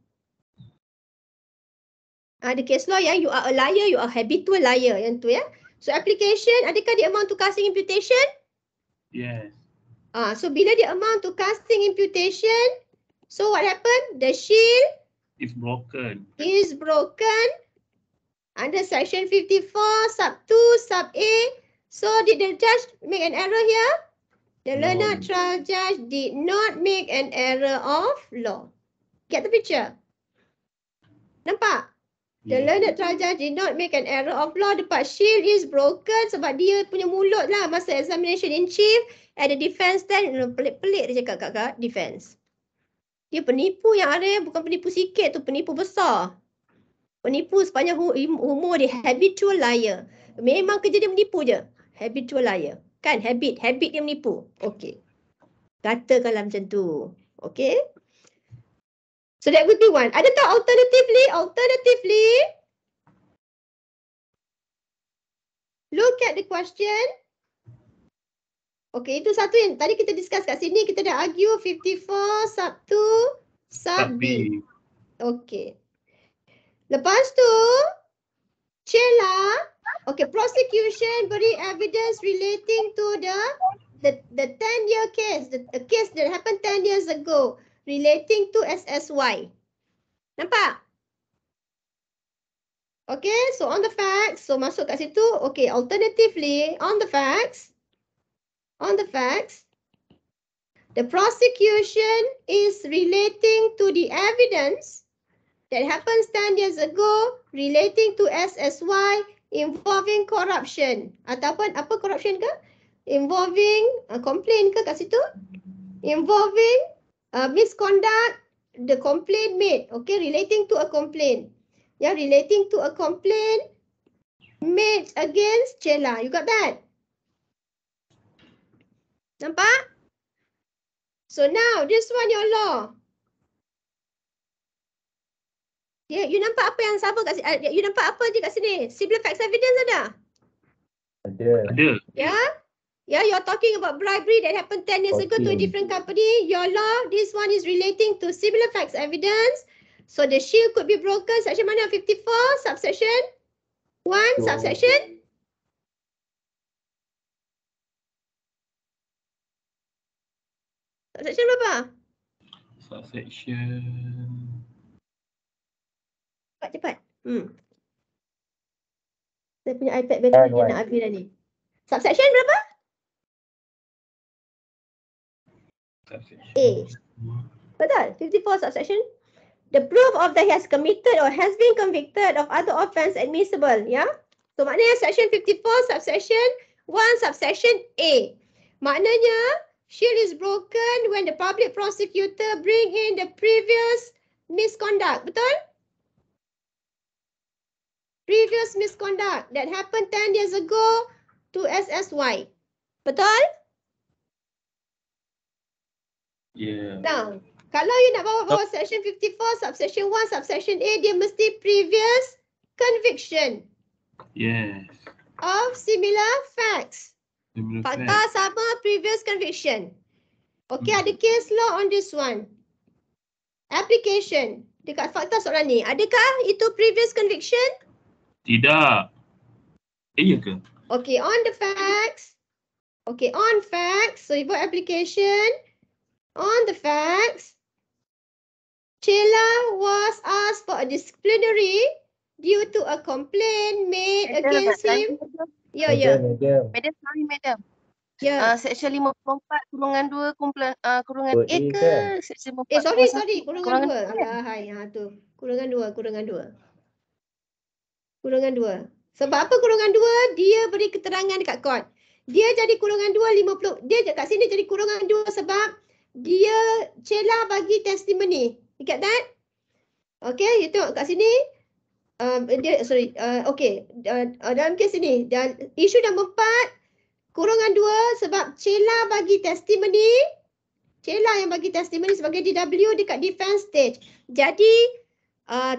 Ada case law yang you are a liar, you are habitual liar. Yang tu ya. So application, adakah dia amount to casting imputation?
Yes.
So bila dia amount to casting imputation, so what happened? The shield
It's broken.
is broken under section 54 sub 2 sub A. So did the judge make an error here? The learned trial judge did not make an error of law. Get the picture? Nampak? The learned trial judge did not make an error of law. The part shield is broken sebab dia punya mulut lah masa examination in chief at the defense stand. Pelik-pelik dia cakap kat defense. Dia penipu yang ada, bukan penipu sikit tu, penipu besar. Penipu sepanjang umur dia, habitual liar. Memang kerja dia menipu je. Habitual liar. Kan habit dia menipu. Okey. Katakanlah macam tu. Okey. So that would be one. Ada tak alternatively, look at the question. Okey, itu satu yang tadi kita discuss kat sini. Kita dah argue 54 sub 2 sub B. Okey. Lepas tu, Cela, okay, prosecution beri evidence relating to the 10-year case, the case that happened 10 years ago, relating to SSY. Nampak? Okay, so on the facts, so masuk kat situ. Okay, alternatively, on the facts, the prosecution is relating to the evidence that happens 10 years ago relating to SSY involving corruption. Ataupun apa corruption ke? Involving complaint ke kat situ? Involving misconduct the complaint made. Okay, relating to a complaint. Yeah, relating to a complaint made against Cela. You got that? Nampak? So now, this one your law. Ya, you nampak apa yang sama kat sini? You nampak apa je kat sini? Similar facts evidence ada?
Ada.
Ya? Yeah, you're talking about bribery that happened 10 years ago to a different company. Your law, this one is relating to similar facts evidence. So the shield could be broken. Section mana? 54, subsection 1, subsection? Subsection berapa?
Subsection.
Cepat. Saya punya iPad battery dia nak habis dah ni. Subsection berapa?
Subsection.
A. Betul? 54 subsection. The proof of that he has committed or has been convicted of other offence admissible. Ya? So maknanya section 54 subsection 1 subsection A. Maknanya shield is broken when the public prosecutor bring in the previous misconduct. Betul? Previous misconduct that happened 10 years ago to SSY. Betul?
Yeah.
Now, kalau you nak bawa section 54, subsection 1, subsection A, dia mesti previous conviction
Yes.
of similar facts.
Similar
Fakta
facts.
sama, previous conviction. Okay, ada case law on this one. Application. Dekat fakta soalan ni, adakah itu previous conviction?
Tidak. Ya ke?
Okay, on the facts. Okay, on facts. So you buat application. On the facts, Sheila was asked for a disciplinary due to a complaint made against him. Ya, ya.
Madam.
Madam, sorry madam.
Ya.
Section 54 kurungan 2 kurungan
Kod
A
A
ke
kan?
section 54
Sorry. Kurungan 2. Alah, hai. Tu. Kurungan 2. Kurungan 2. Sebab apa kurungan 2? Dia beri keterangan dekat court. Dia jadi kurungan 2 50. Dia kat sini jadi kurungan 2 sebab dia Sheila bagi testimoni. You get that? Okay, you tengok kat sini. Okay. Dalam kes ini, dan isu nombor 4, kurungan 2 sebab Sheila bagi testimoni. Sheila yang bagi testimoni sebagai DW dekat defense stage. Jadi 54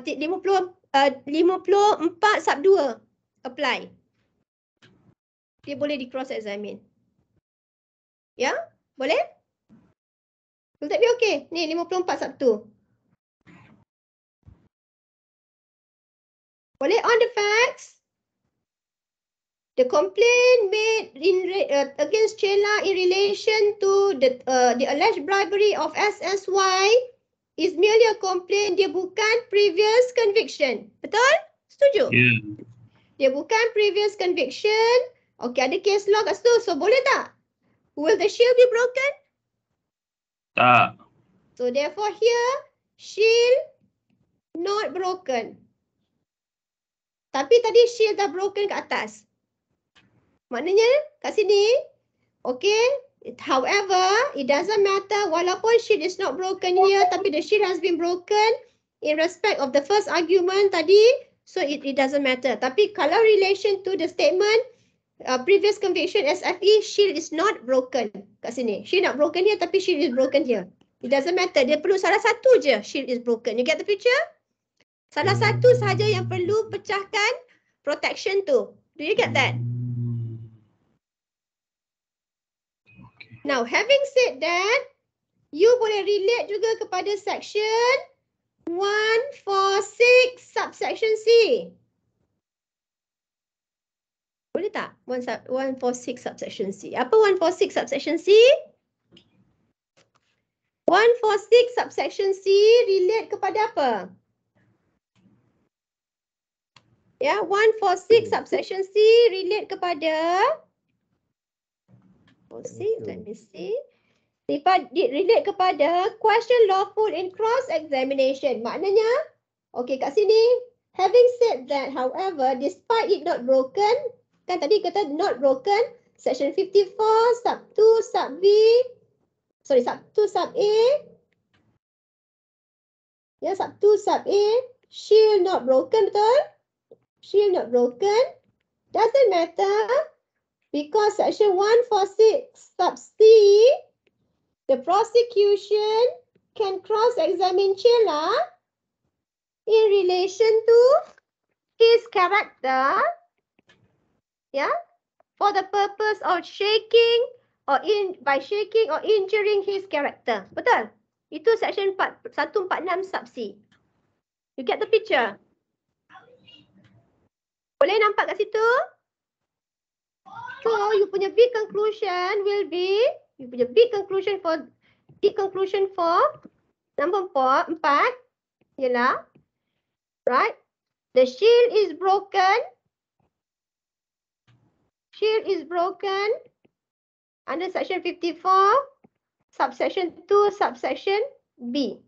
sub 2 apply. Dia boleh di cross examine. Ya? Boleh? Will that be okay? Ni 54 sub 2. Boleh? On the facts, the complaint made against Sheila in relation to the alleged bribery of SSY is merely a complaint. Dia bukan previous conviction. Betul? Setuju?
Yeah.
Dia bukan previous conviction. Okay, ada case law kat situ. So, boleh tak? Will the shield be broken?
Tak.
So, therefore here, shield not broken. Tapi tadi shield dah broken kat atas. Maknanya kat sini, okay. However, it doesn't matter walaupun shield is not broken here, tapi the shield has been broken in respect of the first argument tadi, so it doesn't matter. Tapi kalau relation to the statement, previous conviction SFE, shield is not broken kat sini. Shield not broken here, tapi shield is broken here. It doesn't matter. Dia perlu salah satu je shield is broken. You get the picture? Salah satu sahaja yang perlu pecahkan protection tu. Do you get that?
Okay.
Now, having said that, you boleh relate juga kepada section 146 subsection C. Boleh tak? 146 subsection C. Apa 146 subsection C? 146 subsection C relate kepada apa? Ya, 146 subsection C relate kepada let me see. Relate kepada question lawful in cross examination. Maknanya, okay kat sini, having said that, however, despite it not broken, kan tadi kata not broken, section 54 sub 2 sub B, sorry sub 2 sub A, ya sub 2 sub A, shield not broken, betul? Shield not broken, doesn't matter because section 146 sub C, the prosecution can cross-examine Sheila in relation to his character, yeah, for the purpose of shaking or by shaking or injuring his character. Betul? Itu section 146 sub C. You get the picture? Boleh nampak kat situ? So, you punya big conclusion will be, for number 4 ialah, right? The shield is broken. Shield is broken under section 54, subsection 2, subsection B.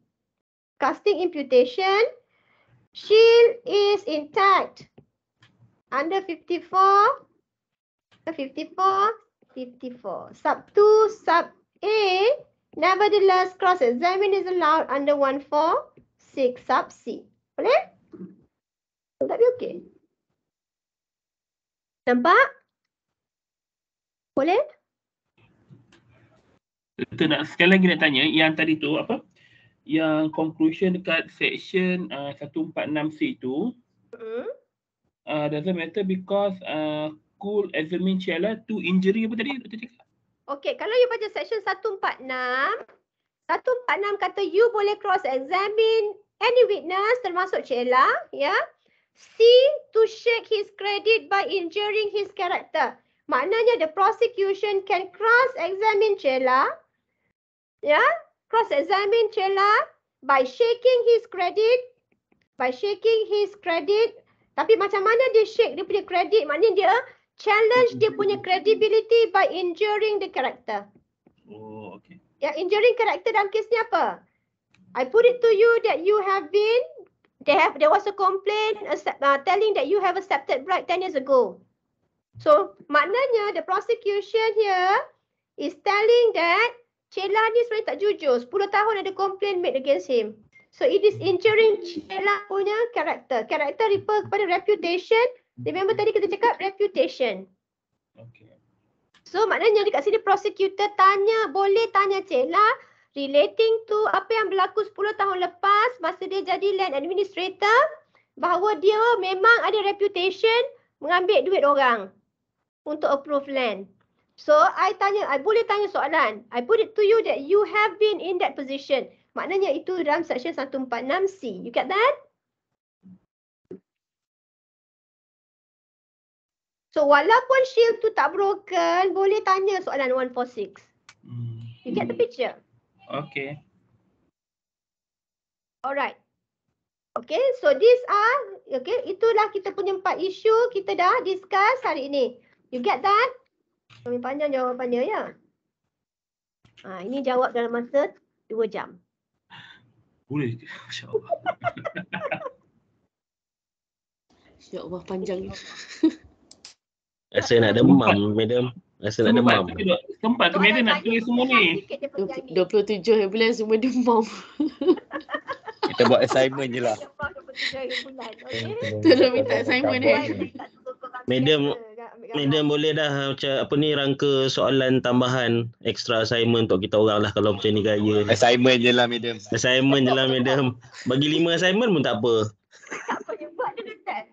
Casting imputation. Shield is intact under 54. 54. Sub 2, sub A, nevertheless, cross-examine is allowed under 146 sub C. Boleh? Tapi okey. Nampak? Boleh?
Betul, nak sekali lagi nak tanya yang tadi tu apa? Yang conclusion dekat section 146C tu, doesn't matter because could examine Sheila to injury apa tadi?
Okey, kalau you baca section 146 kata you boleh cross-examine any witness termasuk Sheila, ya. C, to shake his credit by injuring his character. Maknanya the prosecution can cross-examine Cella, cross-examine Cella by shaking his credit, tapi macam mana dia shake dia punya credit? Maknanya dia challenge dia punya credibility by injuring the character.
Oh, okay.
Ya, injuring character dalam kes ni apa? I put it to you that you have been, there was a complaint telling that you have accepted bribe 10 years ago. So, maknanya the prosecution here is telling that Cella ni sebenarnya tak jujur. 10 tahun ada complaint made against him. So, it is injuring Cella punya character. Character refer kepada reputation. Remember tadi kita cakap reputation.
Okay.
So, maknanya dekat sini prosecutor boleh tanya Cella relating to apa yang berlaku 10 tahun lepas masa dia jadi land administrator, bahawa dia memang ada reputation mengambil duit orang untuk approve land. So, I boleh tanya soalan. I put it to you that you have been in that position. Maknanya itu dalam section 146C. You get that? So, walaupun shield tu tak broken, boleh tanya soalan 146. You get the picture?
Okay.
Alright. Okay, so these are, itulah kita punya 4 isu kita dah discuss hari ini. You get that? Kami panjang jawapannya ya. Ini jawab dalam masa 2 jam.
Boleh. InsyaAllah.
Ya Allah, panjang.
Rasa nak demam, madam. Rasa nak demam.
Tempat ke madam nak tulis semua ni?
27 hari bulan semua demam.
Kita buat assignment je lah.
Tolong minta assignment
Madam boleh dah macam apa ni, rangka soalan tambahan extra assignment untuk kita orang lah kalau macam ni gaya.
Assignment je lah, madam.
Assignment je lah, madam. Bagi 5 assignment pun tak apa.
Tak payah buat dia dekat.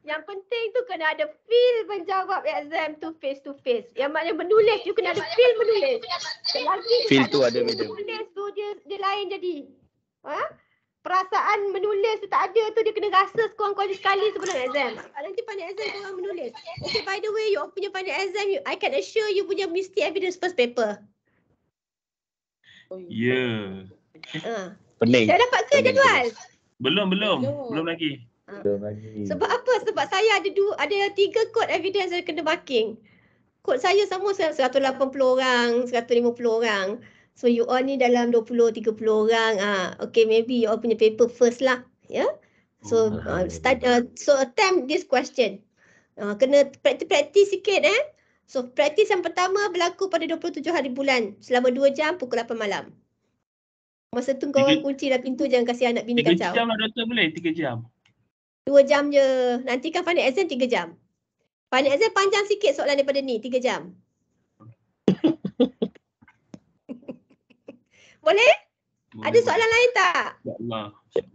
Yang penting tu kena ada feel menjawab exam tu face to face. Yang maknanya menulis, you kena ada feel menulis. Selagi
Feel tu ada, madam.
Menulis tu dia lain jadi. Perasaan menulis tu tak ada tu, dia kena rasa sekurang-kurangnya sekali sebelum exam. Nanti final exam korang menulis. Okay, by the way, you punya final exam, I can assure you punya mesti evidence first paper.
Ya.
Pening.
Dah dapat ke jadual?
Belum lagi.
Sebab apa? Sebab saya ada 3 code evidence yang kena marking. Kod saya sama 180 orang, 150 orang. So you all ni dalam 20-30 orang. Okay, maybe you all punya paper first lah. Ya. Yeah? So so attempt this question. Kena praktis sikit So praktis yang pertama berlaku pada 27 hari bulan. Selama 2 jam pukul 8 malam. Masa tu korang kunci dah pintu, jangan kasih anak bini kacau.
3 jam lah doktor, boleh? 3 jam?
2 jam je. Nanti kan final exam 3 jam. Final exam panjang sikit soalan daripada ni, 3 jam. Boleh? Ada soalan lain tak?
InsyaAllah.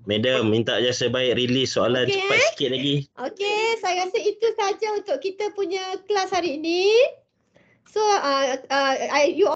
Madam, minta je sebaik release soalan cepat sikit lagi.
Okay, saya rasa itu saja untuk kita punya kelas hari ini. So, you